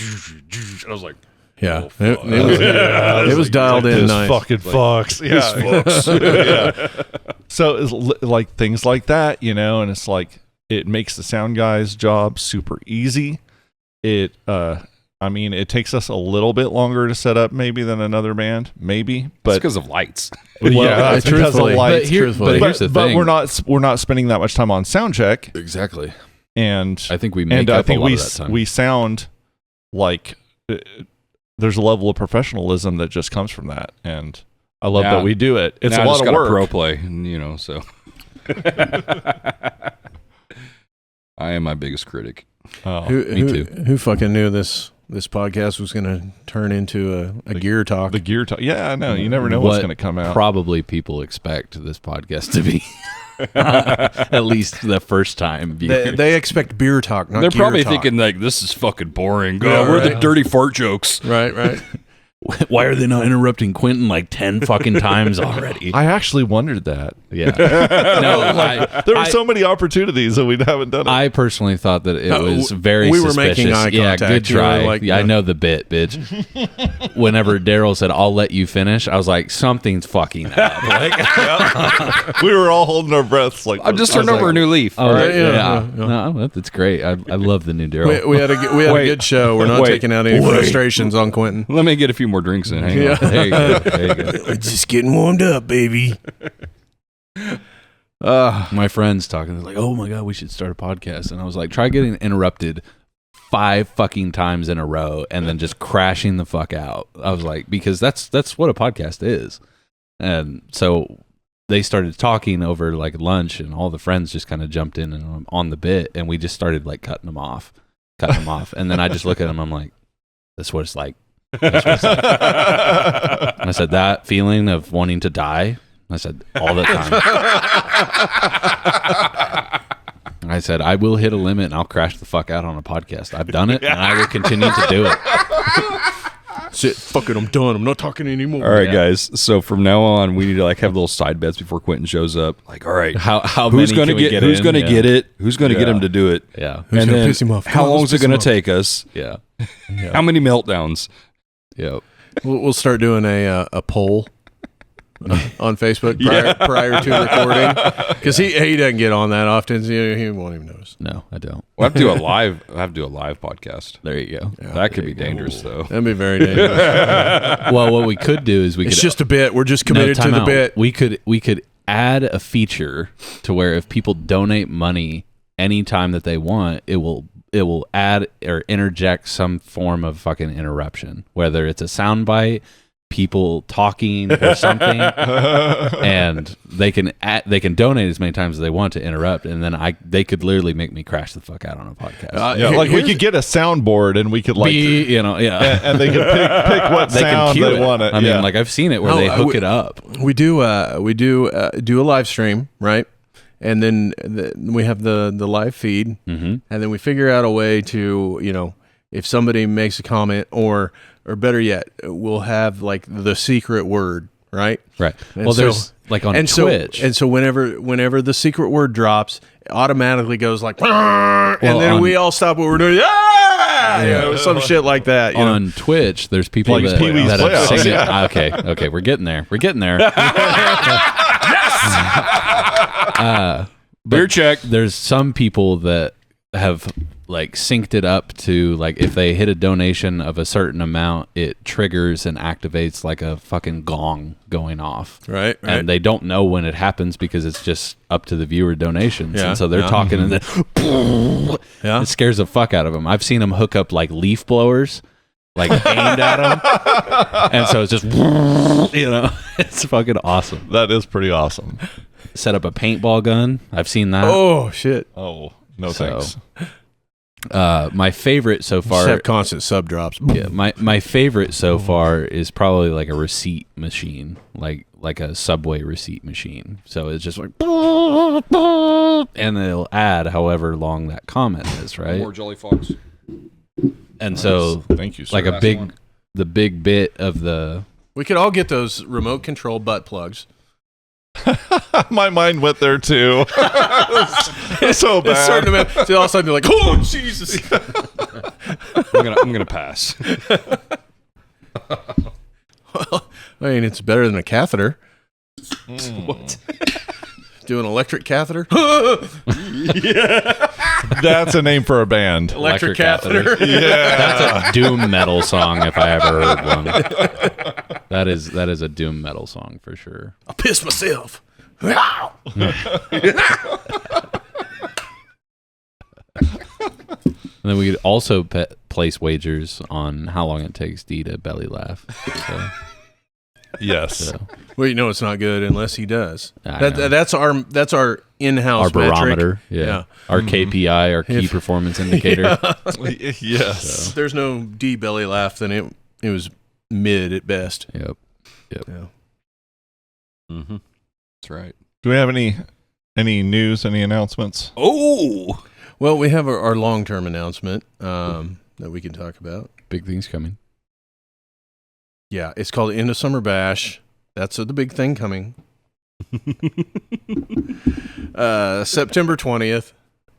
I was like, Yeah, oh, it was dialed in this nice. fucking fucks. Yeah. So it's like things like that, and it's like it makes the sound guy's job super easy. It takes us a little bit longer to set up maybe than another band, maybe, but it's because of lights. It's because of lights. But here's the thing. But we're not spending that much time on sound check, Exactly. and I think we make up a lot of that time. we sound like there's a level of professionalism that just comes from that, and I love that we do it. It's now a lot of work. Pro play, so I am my biggest critic. Oh, me too. Who fucking knew this podcast was going to turn into a gear talk? the gear talk. Yeah, I know. You never know what's What going to come out. Probably people expect this podcast to be. At least the first time. They expect beer talk, not They're gear probably talk. thinking like, this is fucking boring. Yeah, We're the right. dirty fart jokes. Right. Why are they not interrupting Quentin like 10 fucking times already? I actually wondered that. Yeah. No, There were so many opportunities that we haven't done it. I personally thought that it was very we were suspicious. making eye Yeah, contact. good You were try. like, I know the bit, bitch. Whenever Daryl said, I'll let you finish, I was like, something's fucking up. Like, we were all holding our breaths. Like I've just turned over a new leaf. oh, Right, yeah. yeah. No, that's great. I love the new Daryl. We had a good show. We're not Wait. taking out any frustrations on Quentin. Let me get a few more drinks in. Hang on. There you go. There you go. We're just getting warmed up, baby. My friends talking, they're like, oh my God, we should start a podcast. And I was like, try getting interrupted 5 fucking times in a row and then just crashing the fuck out. I was like, because that's what a podcast is. And so they started talking over like lunch, and all the friends just kind of jumped in and on the bit, and we just started like cutting them off. And then I just look at them, I'm like, that's what it's like. That's what it's like. And I said, that feeling of wanting to die, I said, all the time. I said, I will hit a limit and I'll crash the fuck out on a podcast. I've done it, and I will continue to do it. Shit, fuck it, I'm done. I'm not talking anymore. All right, guys. So from now on, we need to like have little side bets before Quentin shows up. Like, all right, How who's many going to can we get who's in? going to Yeah. get it? Who's going to get him to do it? Yeah. Who's And gonna then piss him off? how Come on, long let's is it piss him going off. to take us? Yeah. How many meltdowns? Yep. We'll start doing a poll on Facebook prior to recording, because he doesn't get on that often. So he won't even notice. No, I don't. We'll have to do a live. I have to do a live podcast. There you go. That could be dangerous, though. That'd be very dangerous. Well, what we could do is we It's could just a bit. We're just committed to time the out. bit. We could add a feature to where if people donate money anytime that they want, it will add or interject some form of fucking interruption, whether it's a soundbite, people talking or something, and they can donate as many times as they want to interrupt, and then they could literally make me crash the fuck out on a podcast. Like we could get a soundboard and we could like, and they could pick what They can sound cue they it. want it. I mean, like I've seen it where they hook it up. We do a live stream, right? And then we have the live feed, and then we figure out a way to, if somebody makes a comment, or better yet, we'll have like the secret word, right? Right. And Well, so- there's like on and Twitch. So whenever the secret word drops, it automatically goes like, and then we all stop what we're doing, some shit like that. You know? On Twitch, there's people Like that Pee-wee's have Playhouse. seen it. Okay, we're getting there. Beer check. There's some people that have like synced it up to like if they hit a donation of a certain amount, it triggers and activates like a fucking gong going off. Right. And they don't know when it happens because it's just up to the viewer donations. Yeah, And so they're yeah. talking and then Yeah. it scares the fuck out of them. I've seen them hook up like leaf blowers, like aimed at them. And so it's just, it's fucking awesome. that is pretty awesome. Set up a paintball gun. I've seen that. Oh shit! Oh, no So, thanks. My favorite so Just far. have constant sub drops. Yeah, my favorite so far is probably like a receipt machine, like a Subway receipt machine. So it's just like, and it'll add however long that comment is, right? More Jolly Fox. And so, Thank you, sir. like the big bit of the. We could all get those remote control butt plugs. My mind went there too. It's so A certain bad. amount. So all of a sudden you're like, oh Jesus! I'm gonna pass. Well, I mean, it's better than a catheter. What? Do an electric catheter. That's a name for a band. Electric catheter. catheter. Yeah. That's a doom metal song if I ever heard one. That is a doom metal song for sure. I piss myself. And then we could also place wagers on how long it takes Dee to belly laugh. Yes. So, Well, you know it's not good unless he does. I know. That's our in-house our barometer, metric. yeah. Our KPI, our key If- performance indicator. Yes. If there's no D belly laugh, then it was mid at best. Yep. Yeah. Mm-hmm. That's right. Do we have any news, any announcements? Oh, Well, we have our long-term announcement that we can talk about. Big things coming. Yeah, it's called End of Summer Bash. That's the big thing coming. September 20th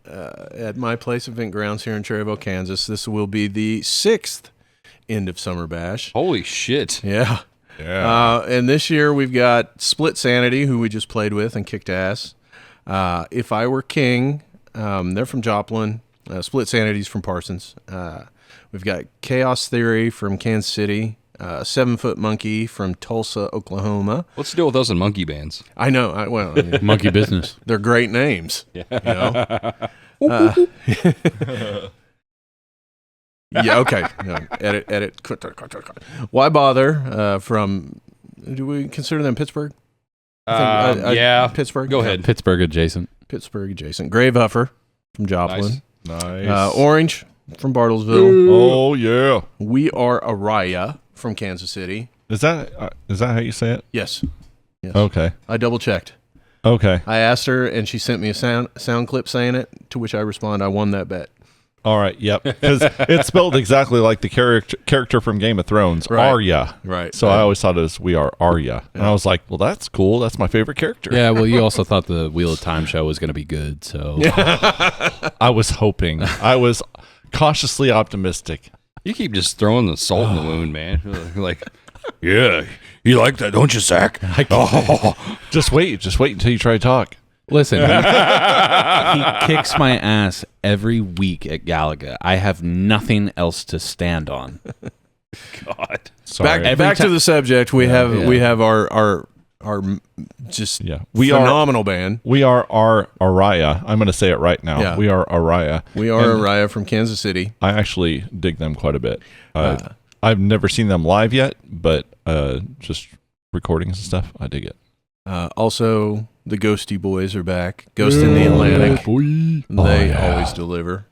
at my place event grounds here in Cherryville, Kansas. This will be the 6th End of Summer Bash. holy shit! Yeah. Yeah. And this year we've got Split Sanity, who we just played with and kicked ass. If I Were King, they're from Joplin. Split Sanity's from Parsons. We've got Chaos Theory from Kansas City. 7 Foot Monkey from Tulsa, Oklahoma. What's the deal with us and monkey bands? I know. I mean, Monkey business. they're great names. Yeah. You know? Yeah, okay. No, edit. Why bother? Do we consider them Pittsburgh? Yeah. Pittsburgh. Go ahead. Pittsburgh adjacent. Pittsburgh adjacent. Grave Huffer from Joplin. Nice. Orange from Bartlesville. Oh yeah. We Are Araya from Kansas City. Is that how you say it? Yes. Okay. I double checked. Okay. I asked her, and she sent me a sound clip saying it. To which I respond, "I won that bet." All right. Yep. Because it's spelled exactly like the character from Game of Thrones, Right. Arya. Right. So I always thought it was We Are Arya, and I was like, well, that's cool. That's my favorite character. Yeah, well, you also thought the Wheel of Time show was going to be good, so I was hoping. I was cautiously optimistic. You keep just throwing the salt in the wound, man. Like, yeah, you like that, don't you, Zach? Just wait until you try to talk. listen. He kicks my ass every week at Galaga. I have nothing else to stand on. God. Sorry. Back to the subject. We have our just phenomenal band. We are Araya. I'm going to say it right now. Yeah. We are Araya. We are Araya from Kansas City. I actually dig them quite a bit. I've never seen them live yet, but just recordings and stuff, I dig it. Also, the Ghosty Boys are back. Ghost in the Atlantic. They always deliver.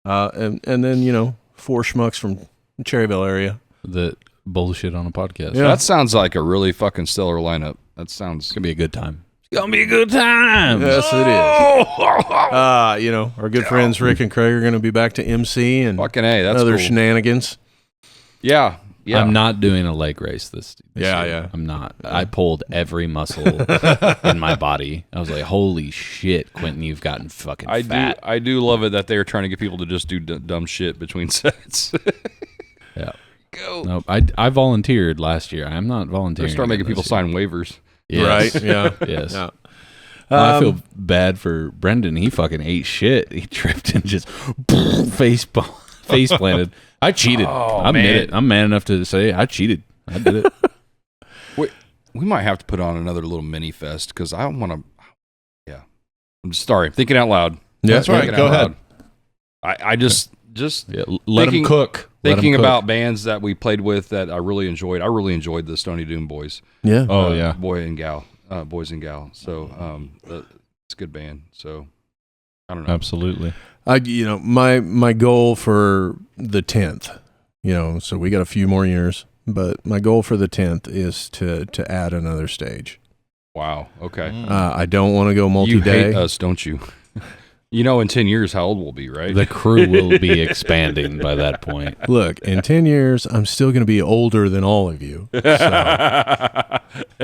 And then, 4 schmucks from Cherryville area. The bullshit on a podcast. Yeah. That sounds like a really fucking stellar lineup. That sounds It's going to be a good time. It's going to be a good time. Yes, it is. Our good friends Rick and Craig are going to be back to MC and fucking A. That's other cool. shenanigans. Yeah. I'm not doing a leg race this Yeah, year. yeah. I'm not. I pulled every muscle in my body. I was like, holy shit, Quentin, you've gotten fucking fat. I do love it that they are trying to get people to just do dumb shit between sets. Yeah. Go. No, I volunteered last year. I'm not volunteering. Start making again people this year. sign waivers. Yes. Right? Yeah. Yes. Yeah. Well, I feel bad for Brendan. He fucking ate shit. He tripped and just face planted. I cheated. I admit it. I'm man enough to say I cheated. I did it. Wait, we might have to put on another little mini fest because I want to. Yeah, I'm sorry. Thinking out loud. Yeah, That's right. Thinking Go out ahead. loud. I just Yeah, let him Thinking- cook. Let him thinking cook. about bands that we played with that I really enjoyed. I really enjoyed the Stony Doom Boys. Yeah. Oh, yeah. Boys and Gal. So it's a good band. So I don't know. Absolutely. My goal for the 10th, so we got a few more years, but my goal for the 10th is to add another stage. Wow. Okay. I don't want to go You multi-day. hate us, don't you? In 10 years, how old we'll be, right? The crew will be expanding by that point. Look, in 10 years, I'm still going to be older than all of you. So,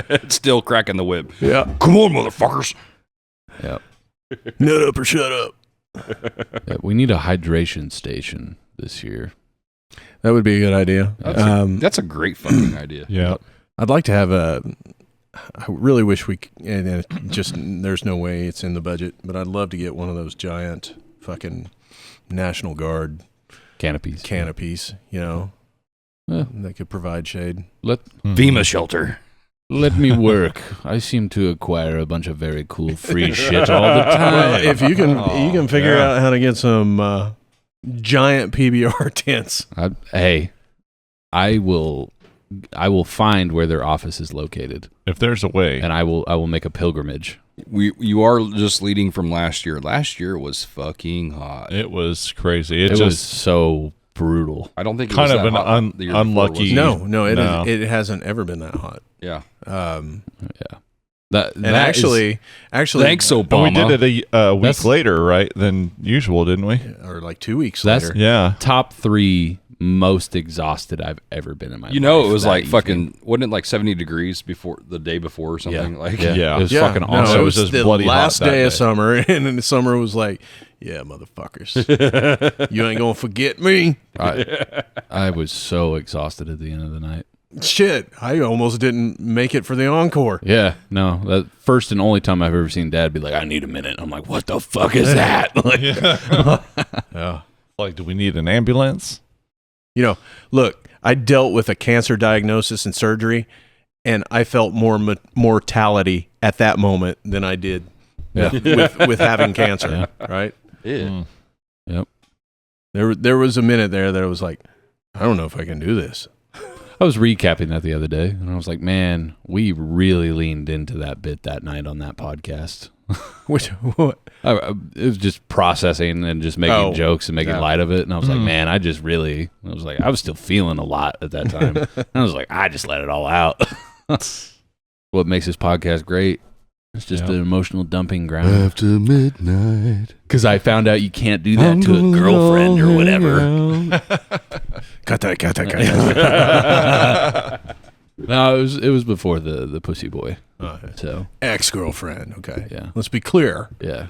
It's still cracking the whip. yeah. Come on, motherfuckers. Yeah. Nut up or shut up. Yeah, we need a hydration station this year. That would be a good idea. That's a great fucking idea. Yeah. I'd like to have I really wish and it just, there's no way it's in the budget, but I'd love to get one of those giant fucking National Guard Canopies. that could provide shade. FEMA shelter. Let me work. I seem to acquire a bunch of very cool free shit all the time. Well, if you can figure out how to get some giant PBR tents. I will find where their office is located, If there's a way. and I will make a pilgrimage. You are just leading from last year. Last year was fucking hot. It was crazy. It It was just so brutal. I don't think it kind was of that an hot the year before, unlucky. was it? No, No. it hasn't ever been that hot. Yeah. That And is- actually, Thanks, And Obama. we did it a week That's- later, right, than usual, didn't we? or like 2 weeks That's- later. Yeah. top 3 most exhausted I've ever been in my life. It was that like evening. fucking, wasn't it like 70 degrees before the day before or something? Yeah. Like, Yeah. It was Yeah, fucking no, awesome. it It was was just the bloody hot last that day day. of summer, and then the summer was like, yeah, motherfuckers, you ain't gonna forget me. I was so exhausted at the end of the night. Shit, I almost didn't make it for the encore. Yeah, no, that first and only time I've ever seen Dad be like, "I need a minute." I'm like, "What the fuck is that?" Like, Yeah. Like, do we need an ambulance? Look, I dealt with a cancer diagnosis and surgery, and I felt more mortality at that moment than I did with having cancer. Right? Yeah. Yep. There was a minute there that I was like, I don't know if I can do this. I was recapping that the other day, and I was like, man, we really leaned into that bit that night on that podcast. What? It was just processing and just making jokes and making light of it. And I was like, man, I was still feeling a lot at that time. And I was like, I just let it all out. What makes this podcast great? It's just an emotional dumping ground. After midnight. Because I found out you can't do that to a girlfriend or whatever. Cut that. No, it was before the pussy boy. So Ex-girlfriend. Okay. Yeah. Let's be clear. Yeah.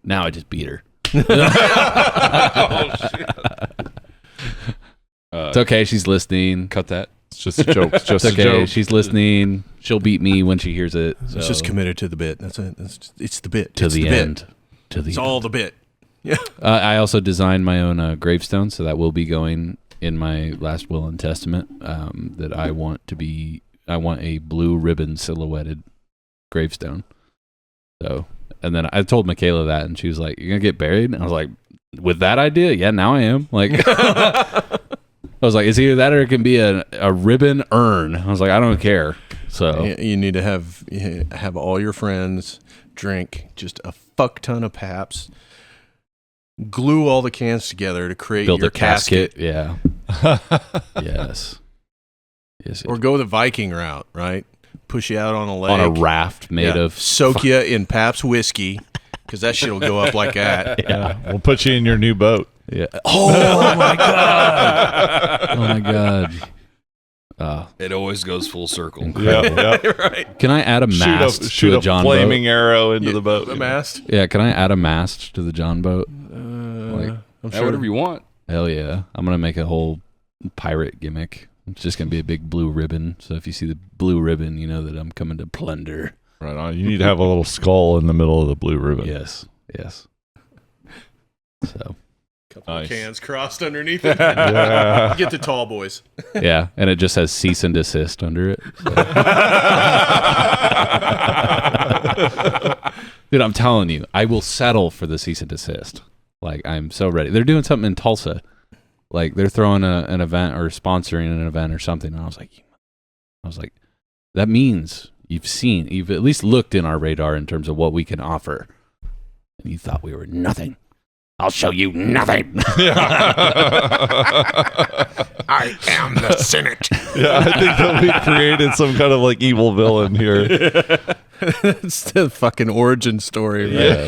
Now I just beat her. Oh, shit. It's okay. She's listening. Cut that. It's just a joke. It's just It's okay. a joke. She's listening. She'll beat me when she hears it. It's just committed to the bit. That's it. It's the bit. To It's the bit. end. It's all the bit. Yeah. I also designed my own gravestone, so that will be going in my last will and testament. That I want a blue ribbon silhouetted gravestone. So, and then I told Michaela that, and she was like, "You're gonna get buried?" And I was like, "With that idea, yeah, now I am." Like, I was like, "It's either that or it can be a ribbon urn." I was like, "I don't care." So You need to have all your friends drink just a fuck ton of Pabst, glue all the cans together to create build your a casket. Yeah. Yes. Or go the Viking route, right? Push you out on a lake. On a raft made of soak you in Pabst whiskey, because that shit will go up like that. Yeah, we'll put you in your new boat. Yeah. Oh my god. Oh my god. It always goes full circle. Yeah. Right. Can I add a mast Shoot to a a John flaming boat? arrow into the boat. The mast. Yeah. Can I add a mast to the John boat? I'm Whatever you want. Hell yeah. I'm gonna make a whole pirate gimmick. It's just gonna be a big blue ribbon. So if you see the blue ribbon, you know that I'm coming to plunder. Right on. You need to have a little skull in the middle of the blue ribbon. Yes. So Couple Nice. of cans crossed underneath it. Yeah. Get the tall boys. yeah, and it just has cease and desist under it. So. Dude, I'm telling you, I will settle for the cease and desist. Like, I'm so ready. They're doing something in Tulsa. Like, they're throwing an event or sponsoring an event or something. And I was like, that means you've at least looked in our radar in terms of what we can offer. And you thought we were nothing. I'll show you nothing. I am the Senate. Yeah, I think that we created some kind of like evil villain here. It's the fucking origin story, right?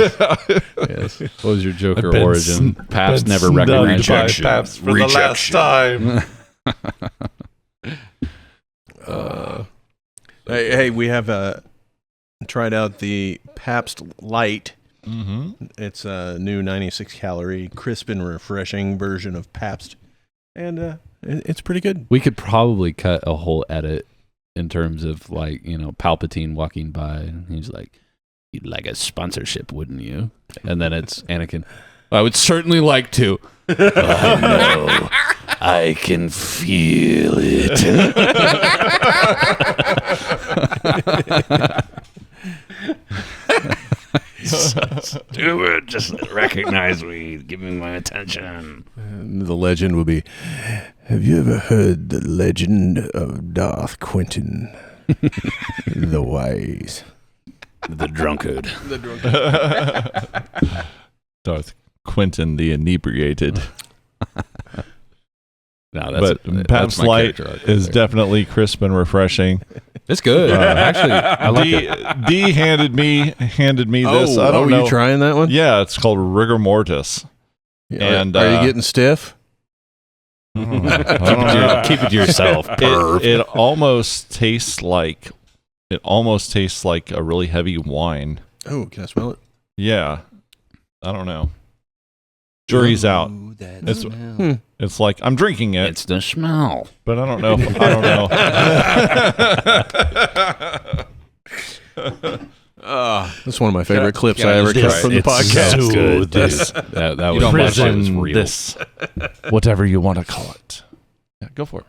Yes. What was your Joker Been origin? Pabst been never snubbed recognized by it. Pabst for the last time. Hey, we have tried out the Pabst Light. Mm-hmm. It's a new 96 calorie, crisp and refreshing version of Pabst, and it's pretty good. We could probably cut a whole edit in terms of, like, you know, Palpatine walking by and he's like, "You'd like a sponsorship, wouldn't you?" And then it's Anakin, "I would certainly like to." "I know. I can feel it." Stupid. Just recognize me. Give me my attention. And the legend will be, have you ever heard the legend of Darth Quentin the Wise? The drunkard. Darth Quentin the inebriated. No, that's But Pabst my Light character arc right is there. definitely crisp and refreshing. It's good. Actually, I like it. D handed me this. I don't know. You trying that one? Yeah, it's called rigor mortis. Yeah, And, are you getting stiff? I don't know. Keep it to yourself. It almost tastes like a really heavy wine. Oh, can I smell it? Yeah, I don't know. Jury's out. It's like I'm drinking it, It's the smell. but I don't know. That's one of my favorite clips can I I ever just cut from the It's podcast. so good, dude. This- That You was don't mind that was Prison real. this, whatever you want to call it. Yeah, go for it.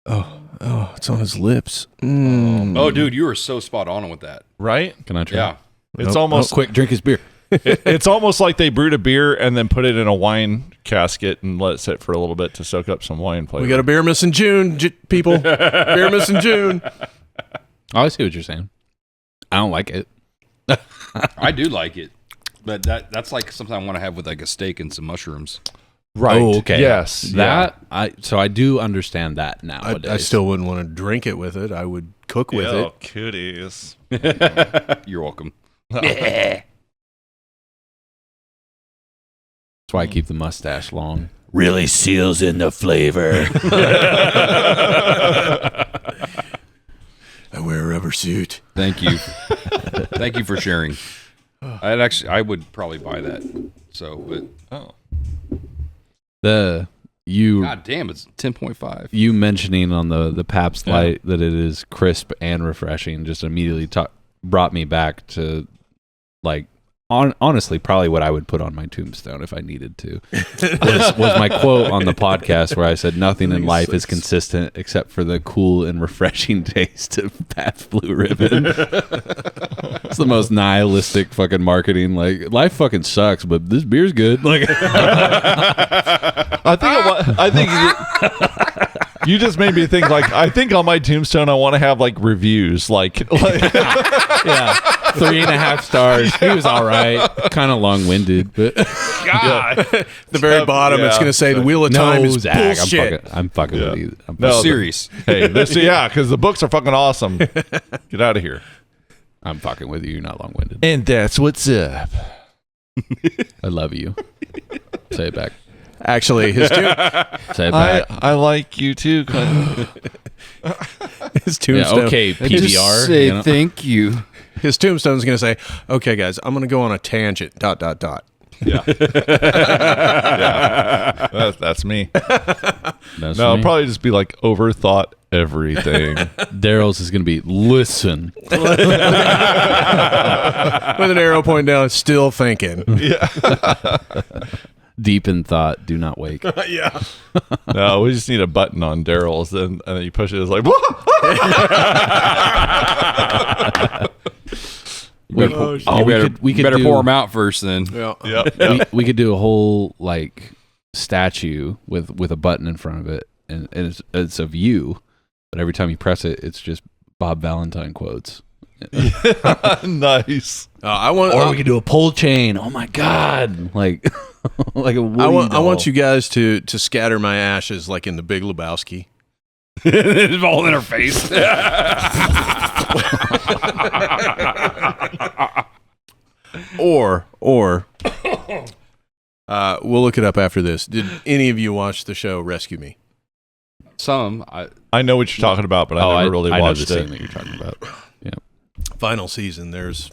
Oh, it's on his lips. Mm. Oh, dude, you were so spot on with that. Right? Can I try? Yeah. It's Oh, almost Quick, drink his beer. It's almost like they brewed a beer and then put it in a wine casket and let it sit for a little bit to soak up some wine flavor. We got a beer miss in June, people. Beer miss in June. Oh, I see what you're saying. I don't like it. I do like it, but that's like something I want to have with like a steak and some mushrooms. Right. Oh, okay. Yes. That I do understand that nowadays. I still wouldn't want to drink it with it. I would cook with Oh, it. cooties. You're welcome. That's why I keep the mustache long. Really seals in the flavor. I wear a rubber suit. Thank you. Thank you for sharing. I would probably buy that. So, but God damn, it's 10.5. You mentioning on the Pabst Light that it is crisp and refreshing just immediately brought me back to like honestly probably what I would put on my tombstone if I needed to was my quote on the podcast where I said nothing in life is consistent except for the cool and refreshing taste of Pabst Blue Ribbon. It's the most nihilistic fucking marketing. Like, life fucking sucks, but this beer's good. Like, I think you just made me think. Like, I think on my tombstone, I want to have like reviews. Like yeah, 3.5 stars. He was all right. Kind of long-winded, but God. The very bottom, it's going to say the Wheel of Time is Zach, bullshit. I'm fucking with you. No, Serious. Hey, because the books are fucking awesome. Get out of here. I'm fucking with you. You're not long-winded. And that's what's up. I love you. Say it back. Actually, Say it back. I like you too. his tombstone. Yeah, okay, PBR. Just say you know? thank you. His tombstone is going to say, "Okay, guys, I'm going to go on a tangent." ... Yeah. That's me. That's No, me. it'll probably just be like overthought everything. Daryl's is going to be listen. With an arrow pointing down, still thinking. Deep in thought, do not wake. Yeah. No, we just need a button on Daryl's, and then you push it. It's like, We could better do, pour them out first then. Yeah. we could do a whole like statue with a button in front of it, and it's of you, but every time you press it, it's just Bob Valentine quotes. Nice. Or we could do a pull chain. Oh my god! Like, like a Woody I doll. want you guys to scatter my ashes like in the Big Lebowski. It's all in her face. Or we'll look it up after this. Did any of you watch the show Rescue Me? Some. I know what you're talking about, but I never really I know watched the it. scene that you're talking about. Yeah. Final season. It's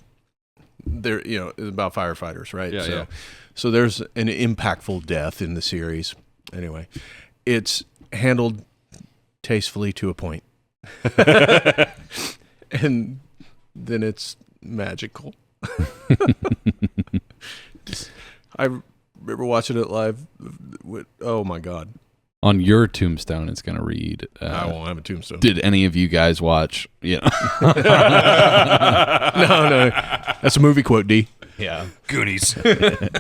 about firefighters, right? Yeah. So there's an impactful death in the series. Anyway, it's handled tastefully to a point. And then it's magical. I remember watching it live. Oh my god! On your tombstone, it's going to read. I won't have a tombstone. Did any of you guys watch? You know, No, that's a movie quote. D. yeah, Goonies. yep.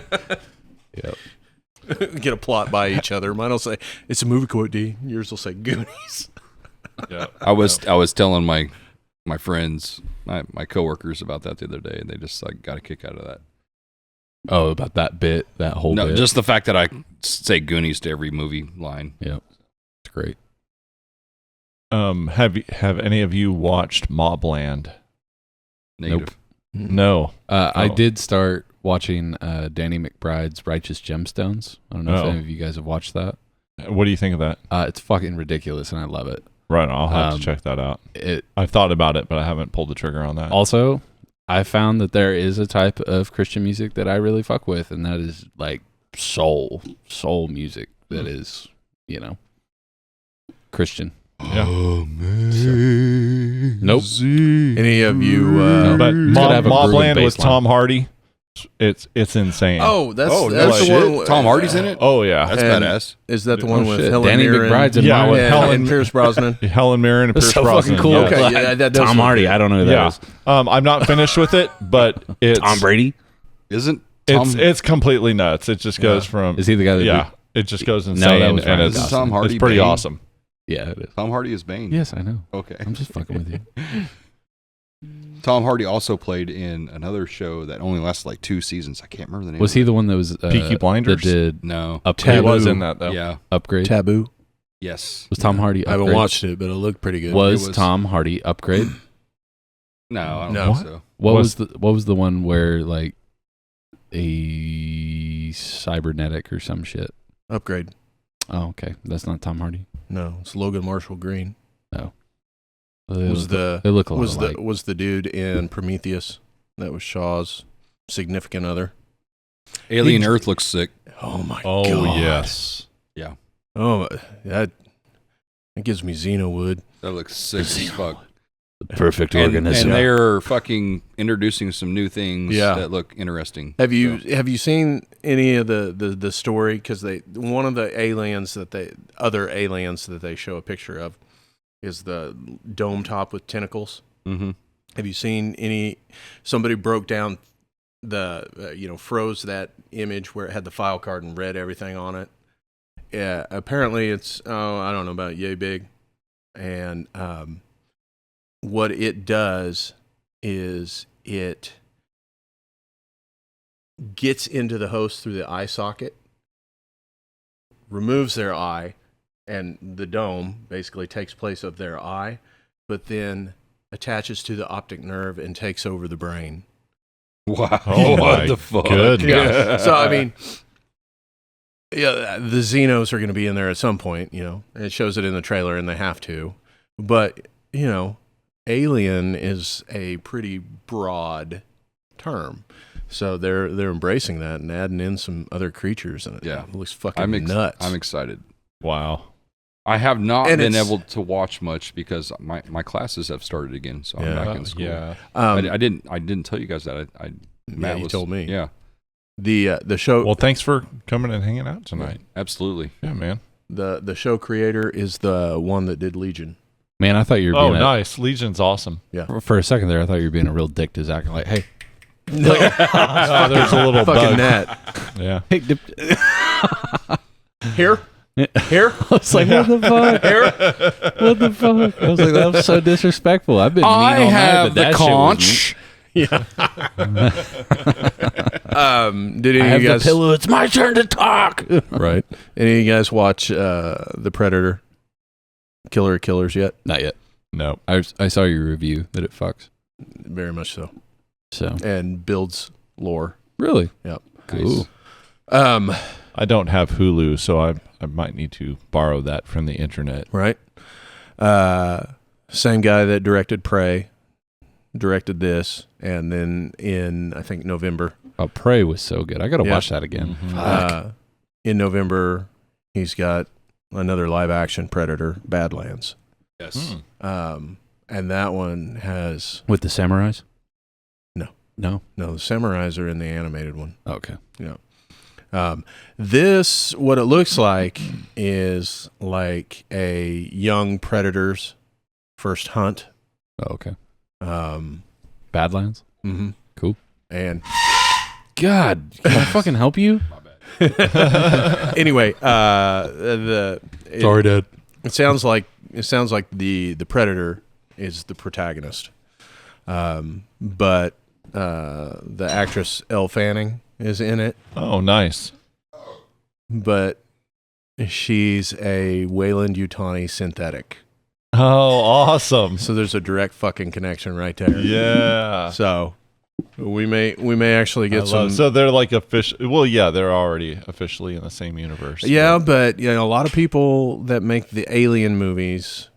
Get a plot by each other. Mine will say it's a movie quote. D. Yours will say Goonies. Yeah. I was telling my friends, my coworkers about that the other day, and they just like got a kick out of that. Oh, about that bit, that whole No, bit. just the fact that I say Goonies to every movie line. Yep, it's great. Have any of you watched Mobland? Negative. No. I Oh. did start watching Danny McBride's Righteous Gemstones. I don't know if Oh. any of you guys have watched that. What do you think of that? It's fucking ridiculous, and I love it. Right, I'll have Um, to check that out. It I've thought about it, but I haven't pulled the trigger on that. also, I found that there is a type of Christian music that I really fuck with, and that is like soul music that is, Christian. Yeah. Nope. Any of you? But It's gotta have a grooving Mobland bass with line. Tom Hardy, it's insane. that's no the shit. one. Tom Hardy's in it? Oh yeah. That's And- badass. Is that the one with shit. Helen Danny Mirren? McBride's in Yeah, my with head. Helen- and Pierce Brosnan. Helen Mirren and That's Pierce so Brosnan. fucking cool. Yeah. Okay, yeah, that does Tom look Hardy. good. I don't know who that Yeah. is. I'm not finished with it, but it's Tom Brady. Isn't Tom? It's completely nuts. It just goes from. Is he the guy that it just goes No, insane. that was and Ryan it's, Gosling. Tom Hardy it's pretty Bane? awesome. Yeah, it is. Tom Hardy is Bane. Yes, I know. Okay. I'm just fucking with you. Tom Hardy also played in another show that only lasted like 2 seasons. I can't remember the name. Was he the one that was Peaky Blinders? That did No. He Upgrade? was in that though. Yeah. Upgrade. Taboo. Yes. Was Tom Hardy? I haven't Upgrade? watched it, but it looked pretty good. Was, It was- Tom Hardy Upgrade? No, I don't No. think so. What Was- was the one where like a cybernetic or some shit? Upgrade. Oh, okay. That's not Tom Hardy. No, it's Logan Marshall Green. They Was look, they look a lot was alike. was the dude in Prometheus that was Shaw's significant other? Alien Earth looks sick. Oh my Oh god! yes. Oh, that gives me Xenowood. That looks sick as fuck. The perfect And organism. they're fucking introducing some new things Yeah. that look interesting. Have you seen any of the story? Because one of the other aliens that they show a picture of is the dome top with tentacles. Mm-hmm. Have you seen any? Somebody broke down the froze that image where it had the file card and read everything on it. Yeah, apparently it's I don't know about yay big, and what it does is it gets into the host through the eye socket, removes their eye, and the dome basically takes place of their eye, but then attaches to the optic nerve and takes over the brain. Wow. Oh what my the fuck? goodness. Yeah. So I mean, yeah, the Xenos are going to be in there at some point, and it shows it in the trailer, and they have to. But alien is a pretty broad term, so they're embracing that and adding in some other creatures, and it looks fucking nuts. I'm excited. Wow. I have not And been it's- able to watch much because my classes have started again, so I'm Yeah. back in school. Yeah. I didn't tell you guys that. Matt you told me. Yeah, The show Well, thanks for coming and hanging out tonight. absolutely. Yeah, man. the show creator is the one that did Legion. Man, I thought you were Oh, being nice. Legion's awesome. for a second there. I thought you were being a real dick to Zach. Like, hey, No, Oh, there's a little fucking bug. net Yeah. hey, here. Here, I was like, what the fuck? What the fuck? I was like, that was so disrespectful. I've been mean all night, but that shit was did I any have of you the guys pillow. It's my turn to talk. right? Any of you guys watch the Predator, Killer of Killers yet? Not yet. No. I saw your review that it fucks. Very much so, So and builds lore. really, Yep. cool. I don't have Hulu, so I might need to borrow that from the internet. Right. Same guy that directed Prey, directed this, and then in I think November. Oh, Prey was so good. I got to Yeah. watch that again. In November, he's got another live action Predator, Badlands. Yes. And that one has With the samurais? No. No? the samurais are in the animated one. Okay. This, what it looks like, is like a young predator's first hunt. Oh, okay. Um, Badlands? mhm. Cool. And God, can I fucking help you? anyway, Sorry, Dad. It sounds like the predator is the protagonist, but the actress Elle Fanning is in it, Oh, nice. but she's a Wayland-Yutani synthetic. Oh, awesome. So there's a direct fucking connection right there. Yeah. So we may actually get some. So they're like official. Well, yeah, they're already officially in the same universe. Yeah, but a lot of people that make the Alien movies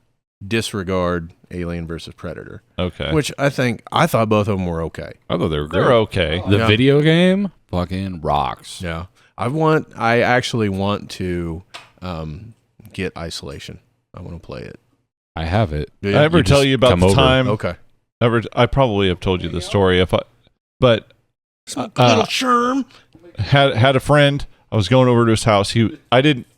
disregard Alien versus Predator, Okay. which I thought both of them were okay. I thought they were great. They're okay. The Yeah. video game fucking rocks. Yeah, I actually want to get Isolation. I want to play it. I have it. I ever tell just you about come the over. time? Okay. I probably have told you the story. But Little Sherm. had a friend. I was going over to his house.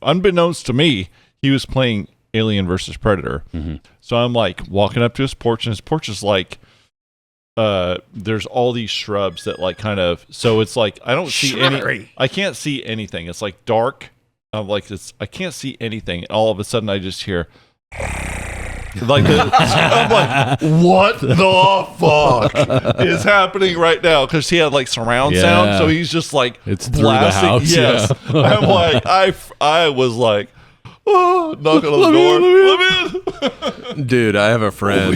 Unbeknownst to me, he was playing Alien versus Predator. Mm-hmm. So I'm like walking up to his porch, and his porch is like there's all these shrubs that like kind of, so it's like I don't see I can't see anything. It's like dark. I'm like this. I can't see anything. And all of a sudden, I just hear like I'm like, what the fuck is happening right now? Because he had like surround sound, so he's just like it's blasting. Through the house. Yes, I'm like I was like, oh, knock on the door. Let me in. Dude, I have a friend.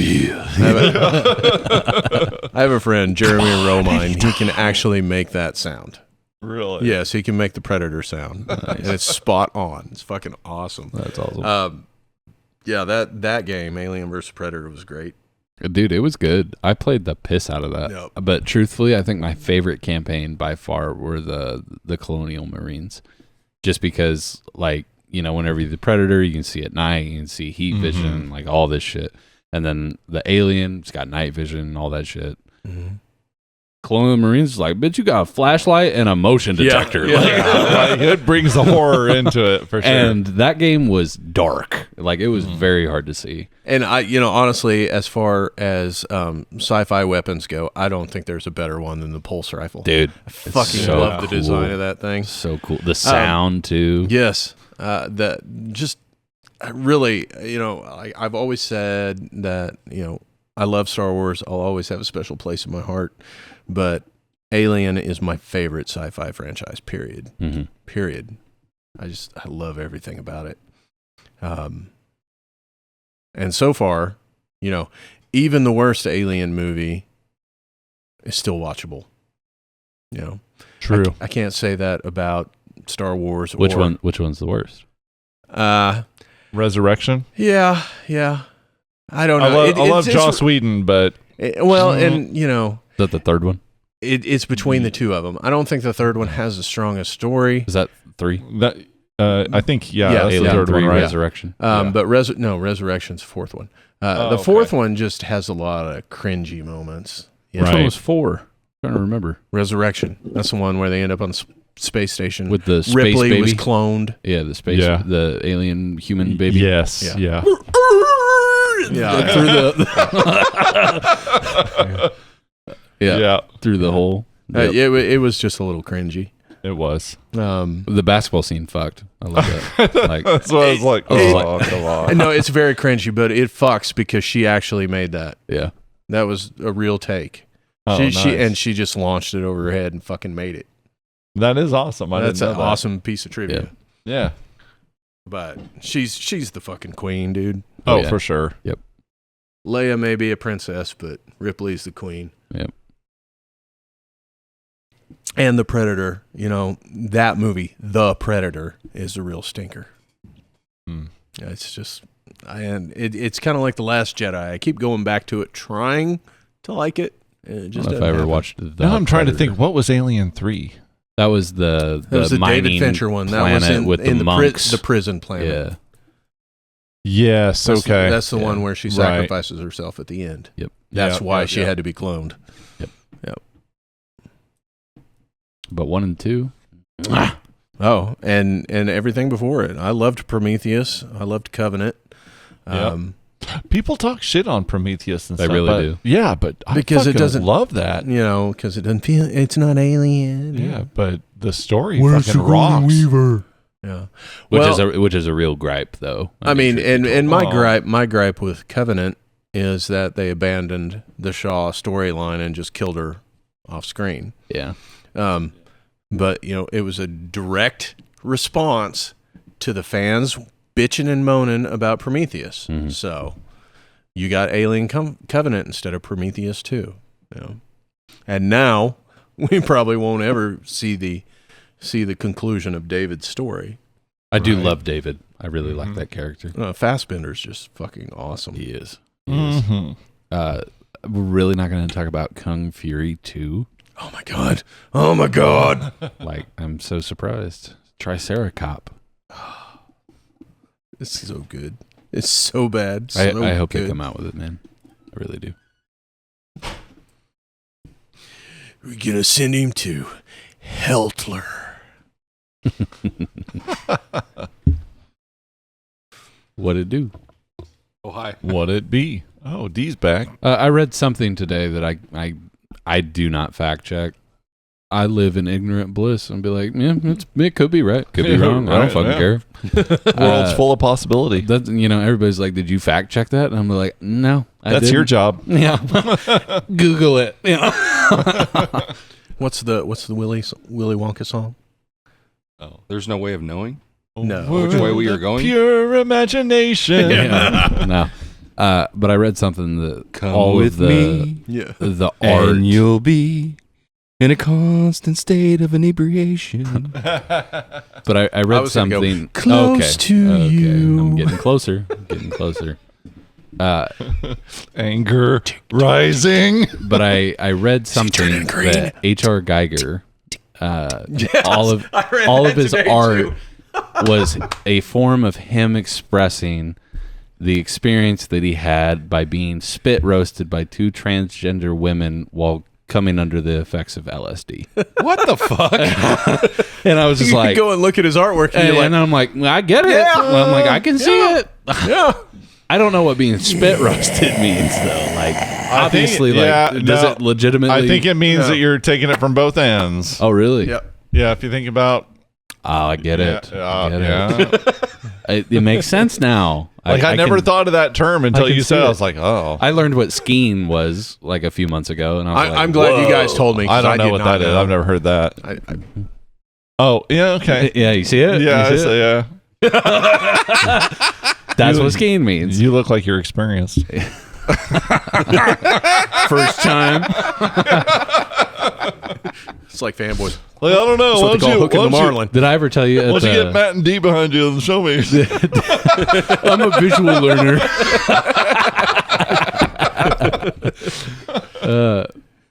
I have a friend, Jeremy Romine. He can actually make that sound. Really? Yes, he can make the Predator sound. And it's spot on. It's fucking awesome. That's awesome. Yeah, that game, Alien vs. Predator, was great. Dude, it was good. I played the piss out of that. Yep. But truthfully, I think my favorite campaign by far were the Colonial Marines. Just because, like, you know, whenever you're the Predator, you can see at night, you can see heat vision, like all this shit. And then the Alien, it's got night vision and all that shit. Mm-hmm. Colonial Marines is like, bitch, you got a flashlight and a motion detector. Yeah. Like, it brings the horror into it for sure. And that game was dark. Like, it was very hard to see. And I, you know, honestly, as far as sci-fi weapons go, I don't think there's a better one than the pulse rifle. Dude, I fucking so love the cool. design of that thing. So cool. The sound, too. Yes. That just really, you know, I've always said that, you know, I love Star Wars. I'll always have a special place in my heart. But Alien is my favorite sci-fi franchise, period. Mm-hmm. Period. I love everything about it. And so far, you know, even the worst Alien movie is still watchable. You know, True. I can't say that about Star Wars. Which one's the worst? Resurrection. Yeah. I don't know. I love Joss Whedon, but and you know, Is that the third one? it's between the two of them. I don't think the third one has the strongest story. Is that 3? that I think Yeah, that's the Alien third 3 one, right? Resurrection. But Resurrection's the fourth one. The fourth one just has a lot of cringy moments. You know? Which one Right. was 4? I'm trying to remember. Resurrection. That's the one where they end up on the space station. With the space Ripley baby? was cloned. Yeah, the space, Yeah. the alien human baby. Yes. Yeah. Yeah. Yeah. Through the Yeah. through the hole. Yep. It was just a little cringy. It was. The basketball scene fucked. I love that. Like, That's what I was like. Oh, come on. No, it's very cringy, but it fucks because she actually made that. yeah. That was a real take. Oh, nice. She just launched it over her head and fucking made it. That is awesome. That's an didn't know that. awesome piece of trivia. Yeah. But she's the fucking queen, dude. Oh, yeah. for sure. Leia may be a princess, but Ripley's the queen. Yep. And the Predator, you know, that movie, The Predator, is a real stinker. Mm. It's just, it's kind of like The Last Jedi. I keep going back to it, trying to like it. And it I just don't know if I doesn't ever happen. watched the Now I'm trying to Predator. think, what was Alien 3? That was the That was the David mining Fincher one. That planet was in with in the the monks. the prison planet. Yeah. Yes. That's, Okay. That's the one where she Right. sacrifices herself at the end. Yep. That's Yeah, why yeah, she yeah. had to be cloned. But 1 and 2. Oh, and everything before it. I loved Prometheus. I loved Covenant. People talk shit on Prometheus and They stuff. really but- do. Yeah, but I Because it fucking doesn't- love that. You know, because it doesn't feel, it's not alien. Yeah, but the story fucking rocks. Yeah. Which is a real gripe though. I mean, truth be and told. my gripe with Covenant is that they abandoned the Shaw storyline and just killed her off screen. yeah. But you know, it was a direct response to the fans bitching and moaning about Prometheus. Mhm. So you got Alien Covenant instead of Prometheus 2. You know? And now we probably won't ever see the conclusion of David's story. I do Right. love David. I really like that character. Fassbender's just fucking awesome. He is. Mm-hmm. We're really not going to talk about Kung Fury 2. Oh my god! Oh my god! Like, I'm so surprised. Triceracop. This is so good. It's so bad. I hope good. they come out with it, man. I really do. We're gonna send him to Heltler. What'd it do? Oh, hi. What'd it be? Oh, D's back. I read something today that I do not fact check. I live in ignorant bliss and be like, yeah, it could be right, could be wrong. I don't fucking care. World's full of possibility. That, everybody's like, did you fact check that? And I'm like, no, That's your job. Yeah, Google it. What's the Willy Wonka song? Oh, there's no way of knowing. No. Which way we are going? Pure imagination. No. But I read something that Come all with of me, the art. and you'll be in a constant state of inebriation. But I read was gonna go, something close to you. I'm getting closer. Anger rising. But I read something that H.R. Geiger, all of his art was a form of him expressing the experience that he had by being spit roasted by 2 transgender women while coming under the effects of LSD. What the fuck? And I was just You like, go and look at his artwork, and you're like, and I'm like, I get it. Yeah. I'm like, I can see it. yeah. I don't know what being spit roasted means though. Like, obviously, does it legitimately? I think it means that you're taking it from both ends. Oh, really? Yep. Yeah, if you think about. Oh, I get it. I get it. It makes sense now. I never thought of that term until you said it. I was like, oh. I learned what skiing was like a few months ago, and I was like, I'm glad you guys told me. I 'cause don't know did what not that is. know. I've never heard that. Oh, yeah, okay. Yeah, you see it? Yeah, You see it? yeah. That's what skiing means. You look like you're experienced. First time. It's like fanboys. Like, I don't know. That's what they call hooking the marlin. Did I ever tell you? Why don't you get Matt and D behind you and show me? I'm a visual learner.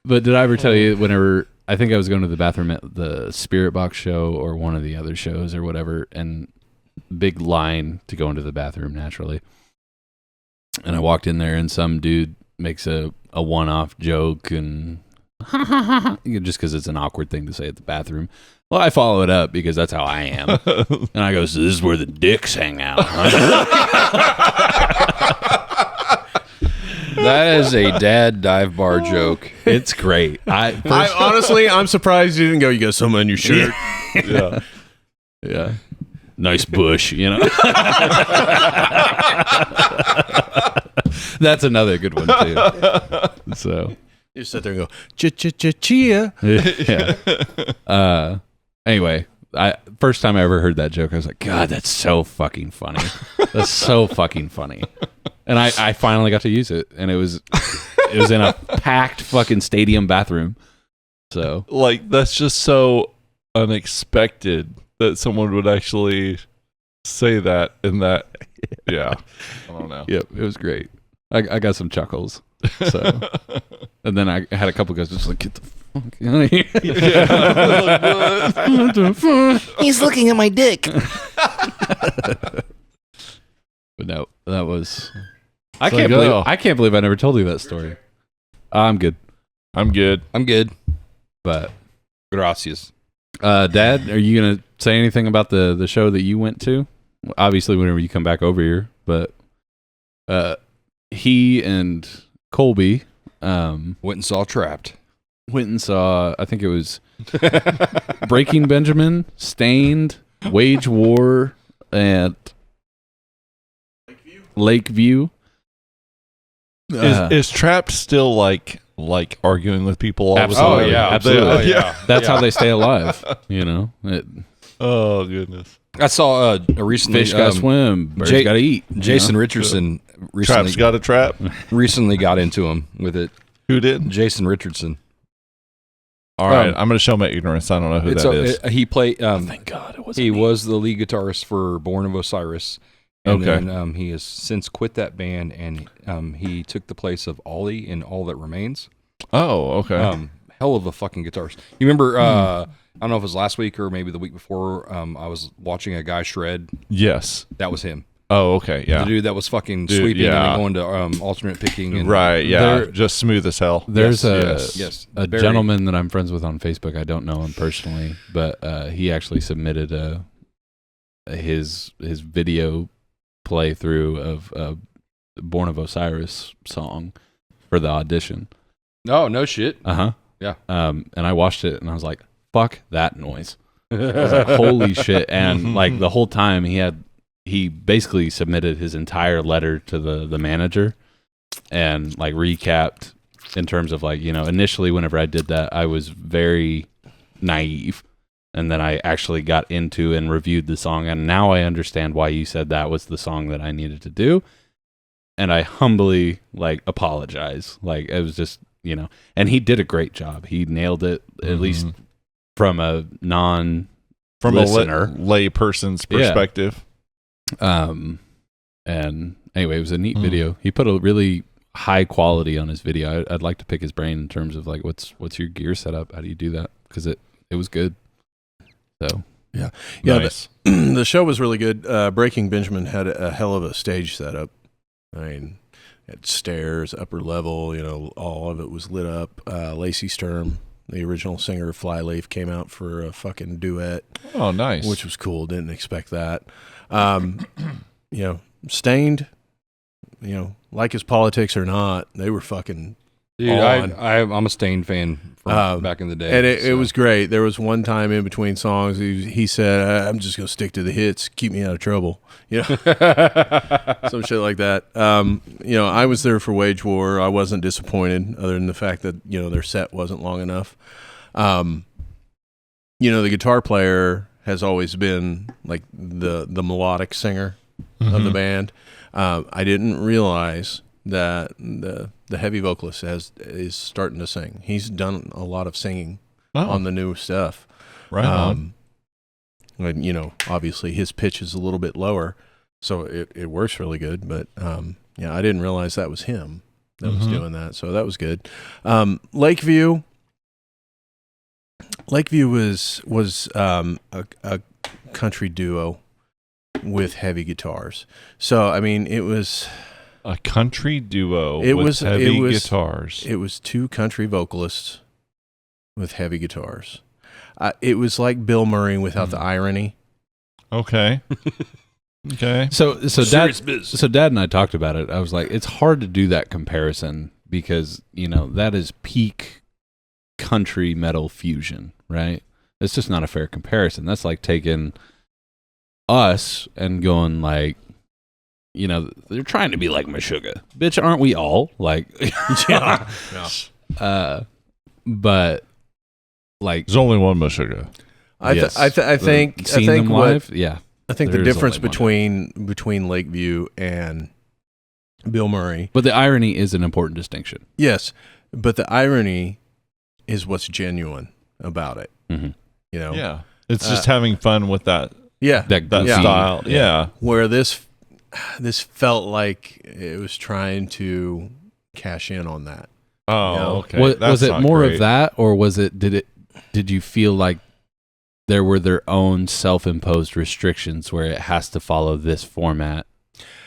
But did I ever tell you whenever I think I was going to the bathroom at the Spirit Box show or one of the other shows or whatever, and big line to go into the bathroom naturally. And I walked in there and some dude makes a one-off joke and just because it's an awkward thing to say at the bathroom. Well, I follow it up because that's how I am. And I go, so this is where the dicks hang out, huh? That is a dad dive bar joke. It's great. Honestly, I'm surprised you didn't go, you got some on your shirt. Yeah. Yeah. Nice bush, That's another good one, too. So You sit there and go, chia. Yeah. Anyway, first time I ever heard that joke, I was like, God, that's so fucking funny. That's so fucking funny. And I finally got to use it, and it was in a packed fucking stadium bathroom. So Like, that's just so unexpected that someone would actually say that in that. Yeah. I don't know. yep, it was great. I got some chuckles. So and then I had a couple guys just like, get the fuck out of here. What the fuck? He's looking at my dick. But no, that was. I So can't go. believe I can't believe I never told you that story. I'm good, I'm good. I'm good. but Gracias. Dad, are you gonna say anything about the show that you went to? Obviously, whenever you come back over here, but he and Colby Went and saw Trapped. went and saw. I think it was Breaking Benjamin, Stained, Wage War, and Lakeview. Is Trapped still like arguing with people all Absolutely. the time? Absolutely. yeah. That's how they stay alive. It, Oh, goodness. I saw recently. fish gotta swim, birds Jay- gotta eat. Jason Richardson Trap's got a trap? recently got into him with it. Who did? Jason Richardson. All right. I'm going to show my ignorance. I don't know who that is. He played. Thank God it wasn't. He me. was the lead guitarist for Born of Osiris. And Okay. then he has since quit that band, and he took the place of Ollie in All That Remains. Oh, okay. Hell of a fucking guitarist. You remember? I don't know if it was last week or maybe the week before. I was watching a guy shred. Yes. That was him. Oh, okay. Yeah. The dude that was fucking Dude, sweeping yeah. and then going to alternate picking. And, Right. Yeah. There- Just smooth as hell. There's Yes. a Very- gentleman that I'm friends with on Facebook. I don't know him personally, but he actually submitted his video playthrough of Born of Osiris song for the audition. Oh, no shit. Yeah. And I watched it and I was like, fuck that noise. I was like, holy shit. And like the whole time he basically submitted his entire letter to the manager and like recapped in terms of like, initially whenever I did that, I was very naive. And then I actually got into and reviewed the song. And now I understand why you said that was the song that I needed to do. And I humbly like apologize. Like it was just, and he did a great job. He nailed it, at least from a non-listener. Lay person's perspective. And anyway, it was a neat video. He put a really high quality on his video. I'd like to pick his brain in terms of like, what's your gear setup? How do you do that? Because it was good. So yeah, nice. The show was really good. Breaking Benjamin had a hell of a stage setup. I mean, had stairs, upper level. All of it was lit up. Lacey Sturm, the original singer of Flyleaf, came out for a fucking duet. Oh, nice. Which was cool. Didn't expect that. Stained. Like his politics or not, they were fucking. Dude, I'm a Stain fan from back in the day. And it was great. There was one time in between songs, he said, I'm just going to stick to the hits, keep me out of trouble. Some shit like that. I was there for Wage War. I wasn't disappointed other than the fact that, their set wasn't long enough. The guitar player has always been like the melodic singer of the band. I didn't realize that the heavy vocalist is starting to sing. He's done a lot of singing on the new stuff. Right on. And, obviously his pitch is a little bit lower, so it works really good. But I didn't realize that was him that was doing that. So that was good. Lakeview was a country duo with heavy guitars. So I mean, it was a country duo with heavy guitars. It was two country vocalists with heavy guitars. It was like Bill Murray without the irony. Okay. Okay. So Dad and I talked about it. I was like, it's hard to do that comparison because, that is peak country metal fusion, right? It's just not a fair comparison. That's like taking us and going like, they're trying to be like Meshuggah. Bitch, aren't we all? Like, yeah. But like, there's only one Meshuggah. I think them live. Yeah, I think the difference between Lakeview and Bill Murray. But the irony is an important distinction. Yes, but the irony is what's genuine about it. Mm-hmm. Yeah, it's just having fun with that. Yeah, that style. Yeah. Where this felt like it was trying to cash in on that. Oh, okay. Was it more of that, or was it? Did you feel like there were their own self-imposed restrictions where it has to follow this format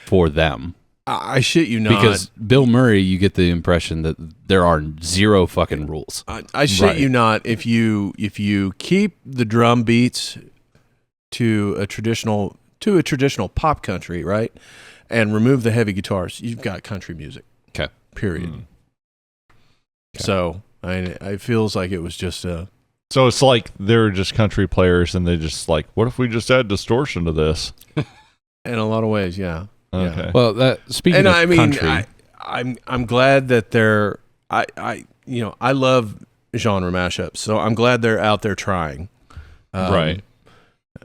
for them? I shit you not. Because Bill Murray, you get the impression that there are zero fucking rules. I shit you not. If you keep the drum beats to a traditional pop country, right, and remove the heavy guitars, you've got country music. Okay. Period. Okay. So it feels like it was just a. So it's like they're just country players, and they just like, what if we just add distortion to this? In a lot of ways, yeah. Okay. Yeah. Well, speaking of country, I'm glad that they're. I love genre mashups, so I'm glad they're out there trying. Right.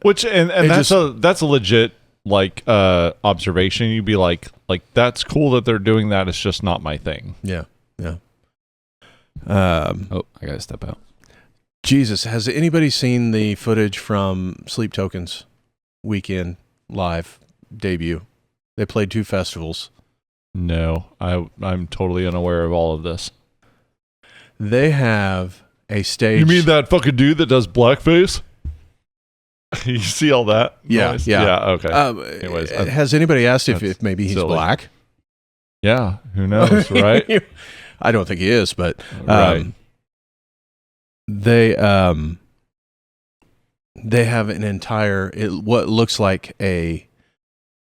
Which and that's a legit like observation. You'd be like that's cool that they're doing that. It's just not my thing. Yeah. Yeah. I gotta step out. Jesus, has anybody seen the footage from Sleep Token's weekend live debut? They played 2 festivals. No, I'm totally unaware of all of this. They have a stage. You mean that fucking dude that does blackface? You see all that? Yeah, noise? yeah. Okay. Anyways, has anybody asked if maybe he's silly. black? Yeah, who knows, right? I don't think he is, but right. They have an entire what looks like a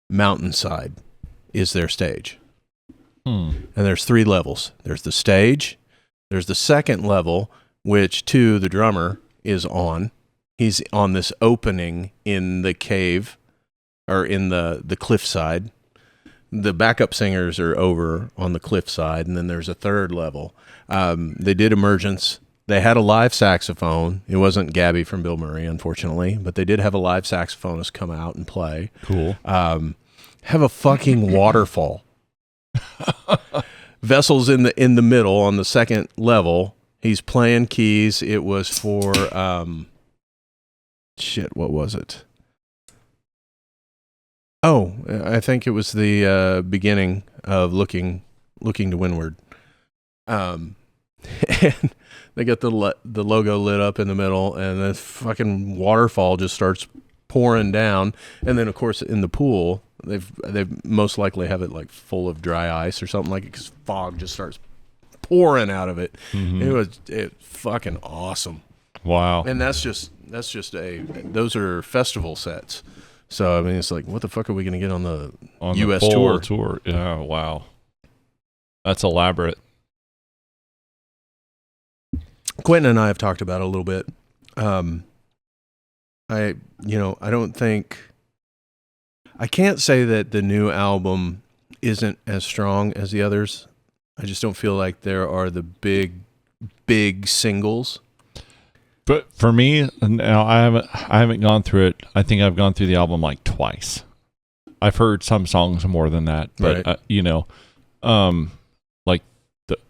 mountainside is their stage. And there's 3 levels. There's the stage. There's the second level, which the drummer is on. He's on this opening in the cave or in the cliffside. The backup singers are over on the cliffside, and then there's a third level. They did Emergence. They had a live saxophone. It wasn't Gabby from Bill Murray, unfortunately, but they did have a live saxophonist come out and play. Cool. Have a fucking waterfall. Vessel's in the middle on the second level. He's playing keys. It was for what was it? Oh, I think it was the beginning of looking to windward. And they got the logo lit up in the middle, and the fucking waterfall just starts pouring down. And then, of course, in the pool, they've most likely have it like full of dry ice or something like it, because fog just starts pouring out of it. It fucking awesome. Wow. And those are festival sets. So I mean, it's like, what the fuck are we going to get on the U.S. tour? Yeah, wow. That's elaborate. Quentin and I have talked about it a little bit. I don't think, I can't say that the new album isn't as strong as the others. I just don't feel like there are the big singles. But for me, now I haven't gone through it. I think I've gone through the album like twice. I've heard some songs more than that, but right.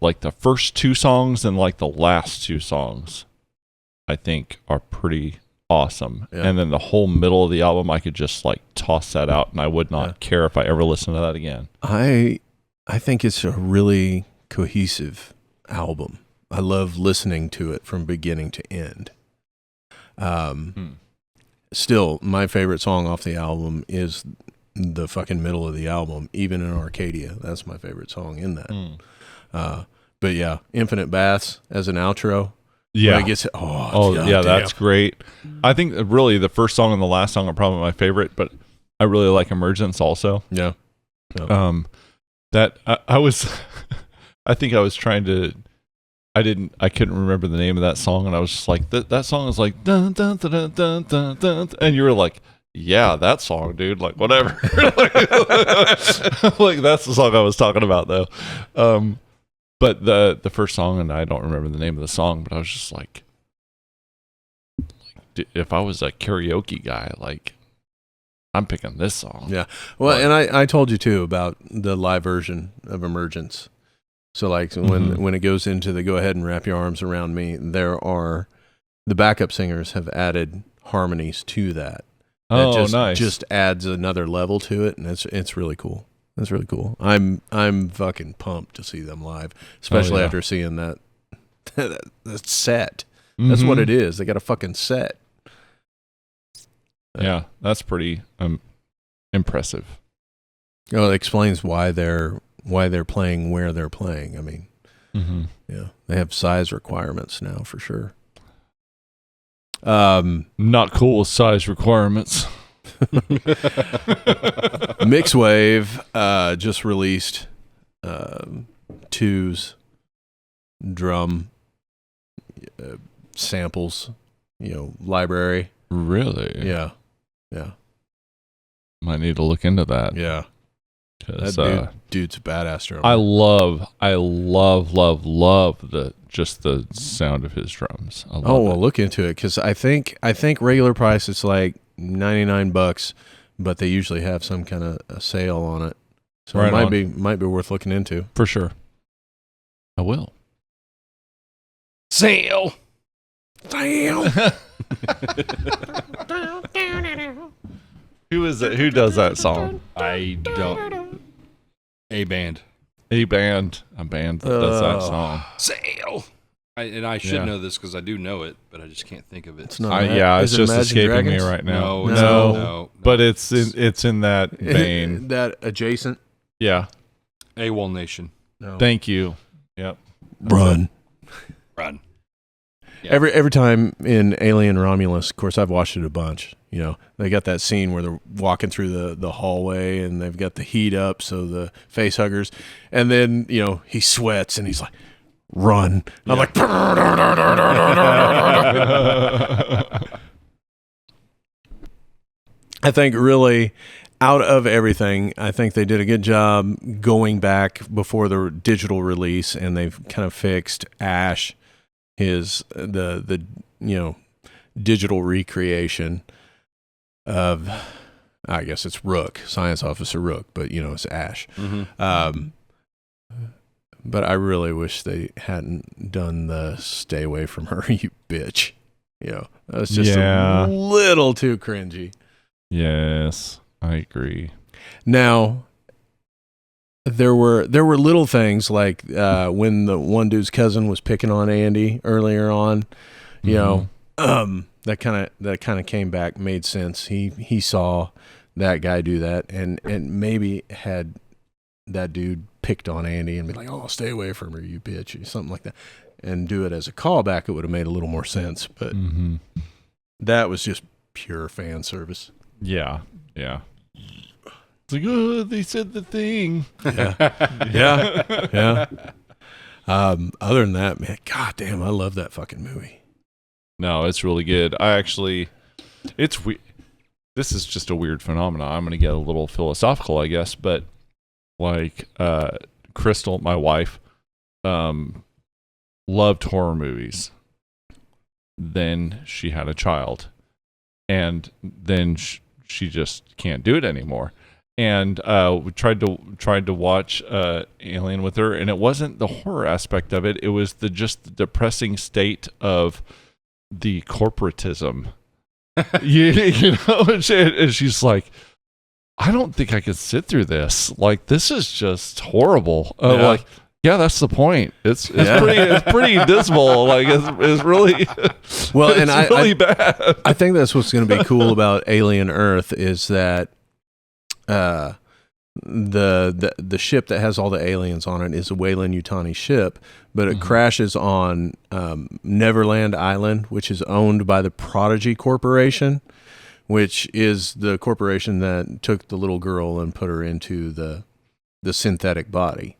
Like the first 2 songs and like the last 2 songs, I think are pretty awesome. Yeah. And then the whole middle of the album, I could just like toss that out, and I would not care if I ever listened to that again. I think it's a really cohesive album. I love listening to it from beginning to end. Still, my favorite song off the album is the fucking middle of the album, even in Arcadia. That's my favorite song in that. But yeah, Infinite Baths as an outro. Yeah. I guess. That's great. I think really the first song and the last song are probably my favorite, but I really like Emergence also. Yeah. I think I was trying to, I couldn't remember the name of that song, and I was just like, that song is like, dun, dun, dun, dun, dun, dun, dun, and you were like, yeah, that song, dude, like whatever. Like that's the song I was talking about though. But the first song, and I don't remember the name of the song, but I was just like if I was a karaoke guy, like I'm picking this song. Yeah. Well, and I told you too about the live version of Emergence. So like when it goes into the Go Ahead and Wrap Your Arms Around Me, the backup singers have added harmonies to that. Nice. Just adds another level to it, and it's really cool. It's really cool. I'm fucking pumped to see them live, especially after seeing that set. That's what it is. They got a fucking set. Yeah, that's pretty impressive. It explains why they're playing where they're playing. I mean, yeah, they have size requirements now for sure. Not cool with size requirements. Mixwave just released Two's drum samples, library. Really? Yeah. Might need to look into that. Yeah. That dude's a badass drummer. I love the sound of his drums. Look into it, because I think regular price it's like $99, but they usually have some kind of a sale on it, so it might be worth looking into for sure. I will. Sale. Who is it? Who does that song? I don't. A band that does that song. Sale. I should know this because I do know it, but I just can't think of it. It's not. It's just escaping me right now. No. But it's in that vein. That adjacent. Yeah. AWOL Nation. No. Thank you. Yep. Run. Every time in Alien Romulus, of course, I've watched it a bunch. They got that scene where they're walking through the hallway and they've got the heat up, so the face huggers, and then he sweats and he's like, "Run!" I'm like, I think really, out of everything, I think they did a good job going back before the digital release, and they've kind of fixed Ash, the digital recreation of, I guess it's Rook, Science Officer Rook, but it's Ash. Mm-hmm. But I really wish they hadn't done the "stay away from her, you bitch." That was just a little too cringy. Yes, I agree. Now, there were little things like when the one dude's cousin was picking on Andy earlier on, that kind of came back, made sense. He saw that guy do that, and maybe had that dude picked on Andy and be like, "Oh, stay away from her, you bitch," or something like that, and do it as a callback. It would have made a little more sense, but that was just pure fan service. Yeah. It's like, oh, they said the thing. Yeah. Other than that, man, goddamn, I love that fucking movie. No, it's really good. This is just a weird phenomenon. I'm going to get a little philosophical, I guess, but like Crystal, my wife, loved horror movies. Then she had a child, and then she just can't do it anymore. And we tried to watch Alien with her, and it wasn't the horror aspect of it. It was just the depressing state of the corporatism. And she's like, "I don't think I could sit through this. Like, this is just horrible." Like, yeah, that's the point. It's pretty dismal. Like, it's really well, and it's really bad. I think that's what's going to be cool about Alien Earth is that the ship that has all the aliens on it is a Weyland-Yutani ship, but it crashes on Neverland Island, which is owned by the Prodigy Corporation, which is the corporation that took the little girl and put her into the synthetic body.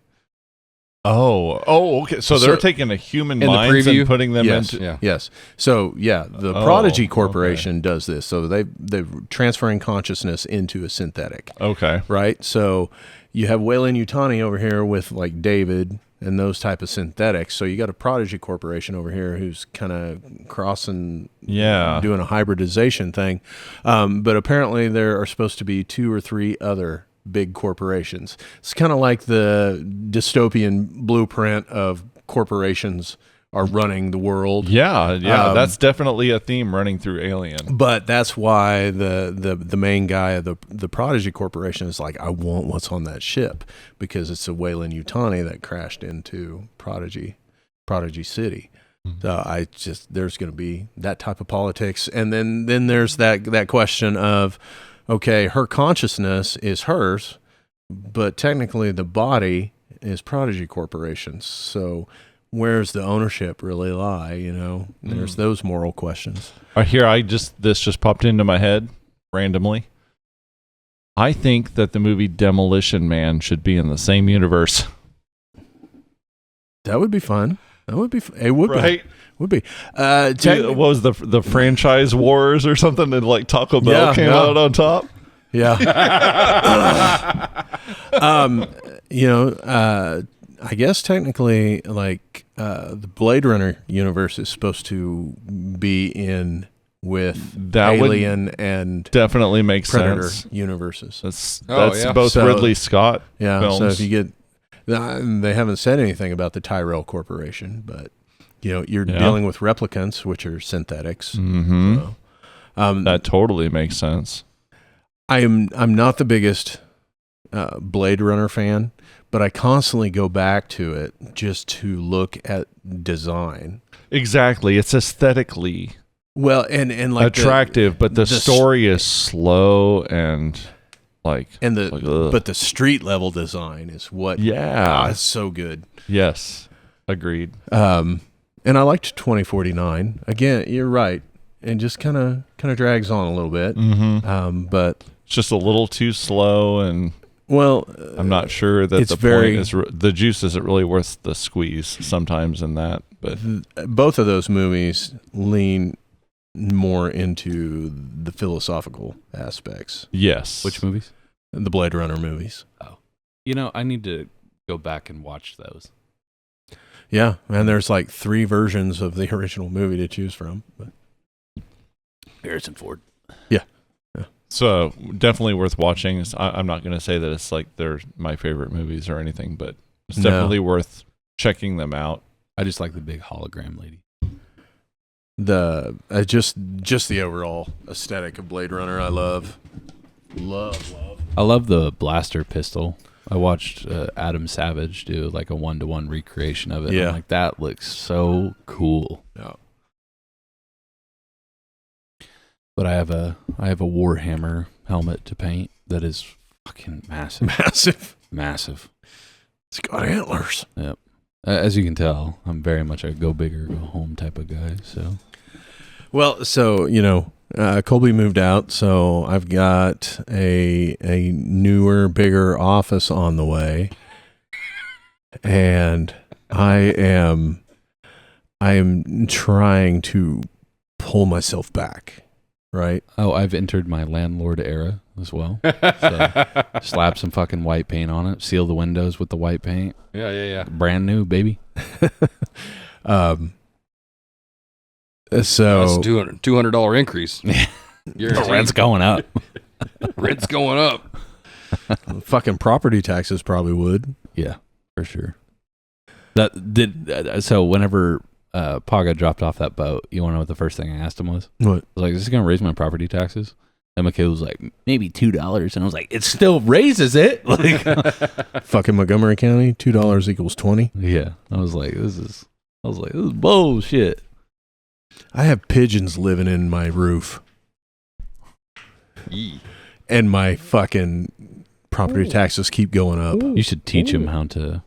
Oh, okay. So they're taking a human minds and putting them into... Yes. So, the Prodigy Corporation does this. So they're transferring consciousness into a synthetic. Okay. Right? So you have Weyland-Yutani over here with, like, David and those type of synthetics. So you got a Prodigy Corporation over here who's kind of crossing, doing a hybridization thing. But apparently there are supposed to be 2 or 3 other big corporations. It's kind of like the dystopian blueprint of corporations are running the world. Yeah, that's definitely a theme running through Alien. But that's why the main guy of the Prodigy Corporation is like, I want what's on that ship, because it's a Weyland-Yutani that crashed into Prodigy City. So there's going to be that type of politics, and then there's that question of, okay, her consciousness is hers, but technically the body is Prodigy Corporation's. So where's the ownership really lie? There's those moral questions. This just popped into my head randomly. I think that the movie Demolition Man should be in the same universe. That would be fun. It would be. Right? Would be. What was the franchise wars or something? And like Taco Bell came out on top. Yeah. I guess technically, like the Blade Runner universe is supposed to be in with Alien and definitely makes Predator sense. Universes. That's both Ridley Scott films. So if you get, they haven't said anything about the Tyrell Corporation, but you're dealing with replicants, which are synthetics. Mm-hmm. So, that totally makes sense. I'm not the biggest Blade Runner fan, but I constantly go back to it just to look at design. Exactly, it's aesthetically well and like attractive, but the story is slow and but the street level design is what. Yeah, it's so good. Yes, agreed. And I liked 2049. Again, you're right. And just kind of drags on a little bit. Mm-hmm. But it's just a little too slow, and I'm not sure that it's point is the juice isn't really worth the squeeze sometimes in that. But both of those movies lean more into the philosophical aspects. Yes. Which movies? The Blade Runner movies. Oh, I need to go back and watch those. Yeah, and there's like 3 versions of the original movie to choose from. But. Harrison Ford. Yeah. So definitely worth watching. I'm not going to say that it's like they're my favorite movies or anything, but it's definitely worth checking them out. I just like the big hologram lady. The just the overall aesthetic of Blade Runner, I love. I love the blaster pistol. I watched Adam Savage do like a 1-to-1 recreation of it. Yeah, I'm like, that looks so cool. Yeah. But I have a Warhammer helmet to paint that is fucking massive. Massive. It's got antlers. Yep. As you can tell, I'm very much a go big or go home type of guy. So, well, Colby moved out, so I've got a newer, bigger office on the way, and I am trying to pull myself back. Right. Oh, I've entered my landlord era as well. So slap some fucking white paint on it. Seal the windows with the white paint. Yeah. Brand new, baby. So that's a $200 increase. The rent's going up. Rent's going up. Fucking property taxes probably would. Yeah, for sure. So whenever Paga dropped off that boat, you want to know what the first thing I asked him was? What? I was like, is this going to raise my property taxes? And Michaela was like, maybe $2. And I was like, it still raises it. Like, fucking Montgomery County, $2 equals 20. Yeah. I was like, this is bullshit. I have pigeons living in my roof. And my fucking property taxes keep going up. You should teach him how to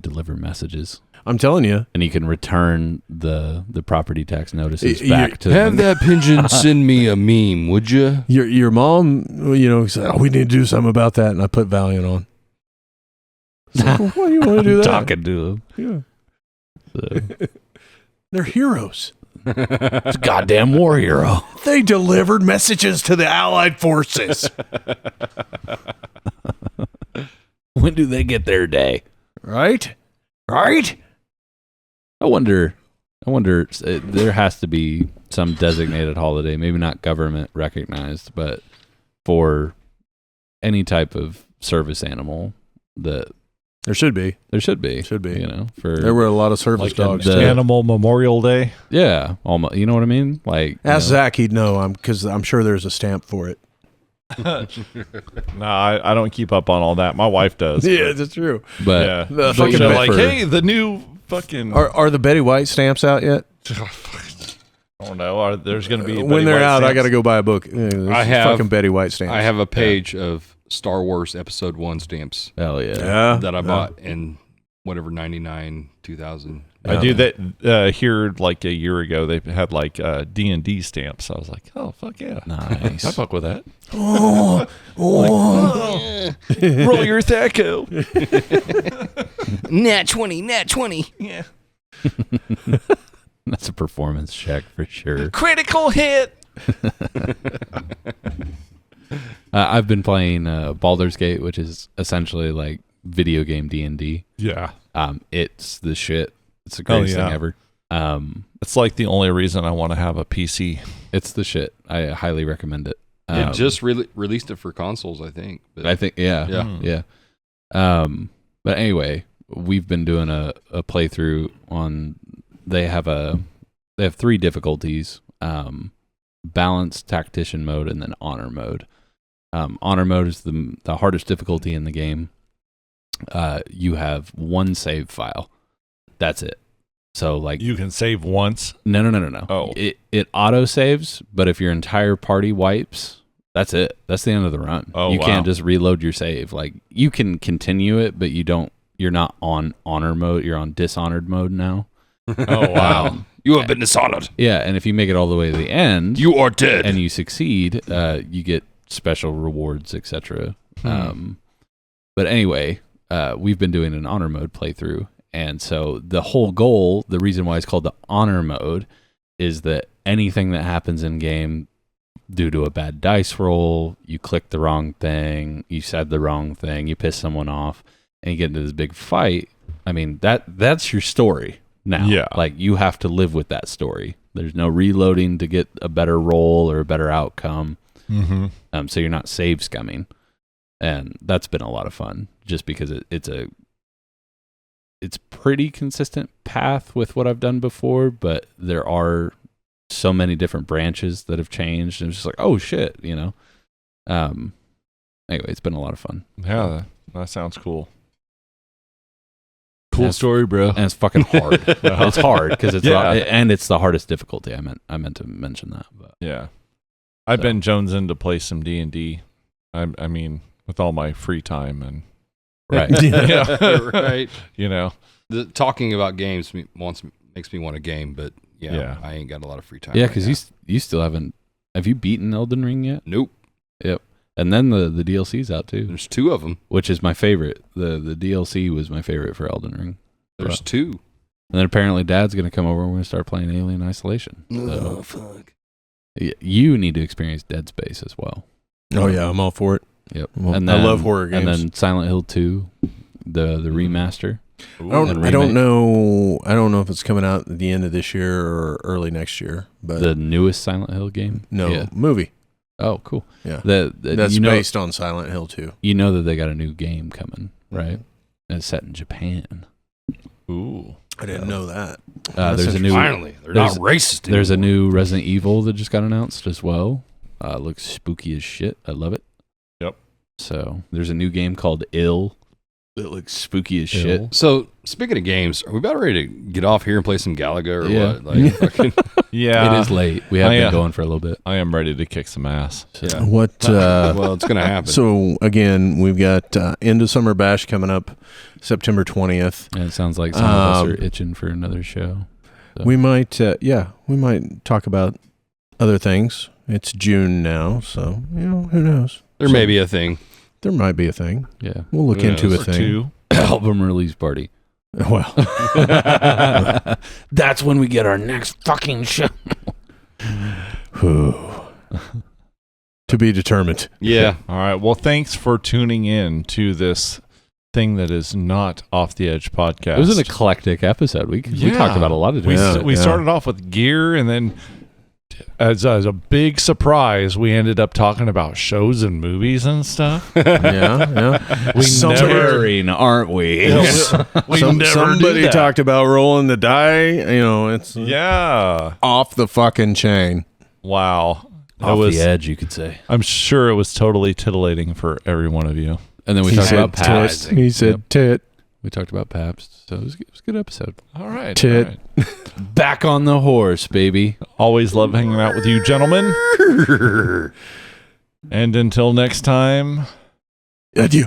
deliver messages. I'm telling you. And you can return the property tax notices back to have that pigeon send me a meme, would you? Your mom, said, we need to do something about that, and I put Valiant on. Like, well, why do you want to do that? Talking to them. Yeah. So. They're heroes. It's a goddamn war hero. They delivered messages to the Allied forces. When do they get their day? Right? I wonder. There has to be some designated holiday, maybe not government recognized, but for any type of service animal that there should be. Should be. There were a lot of service dogs. Animal Memorial Day. Yeah, almost. You know what I mean? Like, ask Zach, he'd know. Because I'm sure there's a stamp for it. No, I don't keep up on all that. My wife does. Yeah, that's true. But yeah, the fucking like, hey, the new fucking are the Betty White stamps out yet? I don't know. There's going to be when they're out. Stamps. I got to go buy a book. I have fucking Betty White stamps. I have a page of Star Wars Episode 1 stamps. Hell yeah. That I bought in whatever 99, 2000. I do that here like a year ago. They had like D&D stamps. I was like, oh fuck yeah, nice. I fuck with that. Roll your Thaco. Nat 20. Yeah. That's a performance check for sure. Critical hit. I've been playing Baldur's Gate, which is essentially like video game D&D. Yeah. It's the shit. It's the greatest thing ever. It's like the only reason I want to have a PC. It's the shit. I highly recommend it. It just released it for consoles, I think. But I think, yeah. But anyway, we've been doing a playthrough on. They have 3 difficulties: balance, tactician mode, and then honor mode. Honor mode is the hardest difficulty in the game. You have 1 save file. That's it. So like you can save once. No. Oh, it auto saves, but if your entire party wipes, that's it. That's the end of the run. Oh, you can't just reload your save. Like you can continue it, but you're not on honor mode. You're on dishonored mode now. Oh, wow. You have been dishonored. Yeah, and if you make it all the way to the end, You are dead. and you succeed, you get special rewards, etc. But anyway, we've been doing an honor mode playthrough, and so the whole goal, the reason why it's called the honor mode, is that anything that happens in game due to a bad dice roll, you click the wrong thing, you said the wrong thing, you piss someone off, and you get into this big fight. I mean, that's your story now. Yeah. Like, you have to live with that story. There's no reloading to get a better roll or a better outcome. Mm-hmm. So you're not save scumming. And that's been a lot of fun, just because it's pretty consistent path with what I've done before, but there are so many different branches that have changed, and it's just like, oh shit, you know. Anyway, it's been a lot of fun. Yeah, that sounds cool. Cool story, bro. And it's fucking hard. It's hard because it's Yeah. and it's the hardest difficulty. I meant to mention that, but Yeah, I've been jonesing to play some D&D. I mean, with all my free time and right. Right. You know, Talking about games makes me want a game, but Yeah. I ain't got a lot of free time. Yeah, right because now. you still haven't. Have you beaten Elden Ring yet? Nope. Yep. And then the DLC's out too, There's 2 of them. which is my favorite. The DLC was my favorite for Elden Ring. There's 2. And then apparently Dad's going to come over and we're going to start playing Alien Isolation. So Fuck. you need to experience Dead Space as well. Oh yeah, I'm all for it. Yep. Well, And I love horror games. And then Silent Hill 2, the remaster. I And don't know. I don't know if it's coming out at the end of this year or early next year. But The newest Silent Hill game? no Yeah. movie. Oh, cool. Yeah, That's based on Silent Hill 2. You know that they got a new game coming, right? And it's set in Japan. ooh, I didn't know that. There's a new Finally, they're not racist. There's a anymore. new Resident Evil that just got announced as well. Looks spooky as shit. I love it. Yep. So there's a new game called Ill that looks spooky as shit. So speaking of games, are we about ready to get off here and play some Galaga or Yeah. what? Like, fucking, yeah. It is late. We have I, been going for a little bit. I am ready to kick some ass. yeah. What? Well, it's gonna happen. So again, we've got End of Summer Bash coming up September 20th. And it sounds like some of us are itching for another show. So. We might, we might talk about other things. It's June now, so who knows? there may be a thing. There might be a thing. Yeah. We'll look Who into a knows? thing. 2. Album release party. Well, That's when we get our next fucking show. to be determined. Yeah. All right. Well, thanks for tuning in to this thing that is not Off the Edge podcast. It was an eclectic episode. We Yeah. talked about a lot of We different we started off with gear, and then as a big surprise, we ended up talking about shows and movies and stuff. Yeah. We Tearing, aren't we? We never do somebody that. talked about rolling the die. It's Yeah. off the fucking chain. Wow. Off the edge, you could say. I'm sure it was totally titillating for every one of you. And then we He talked said about Pabst. He said tit. We talked about Pabst. So it was a good episode. All right. Tit. all right. Back on the horse, baby. Always love hanging out with you, gentlemen. And until next time. Adieu.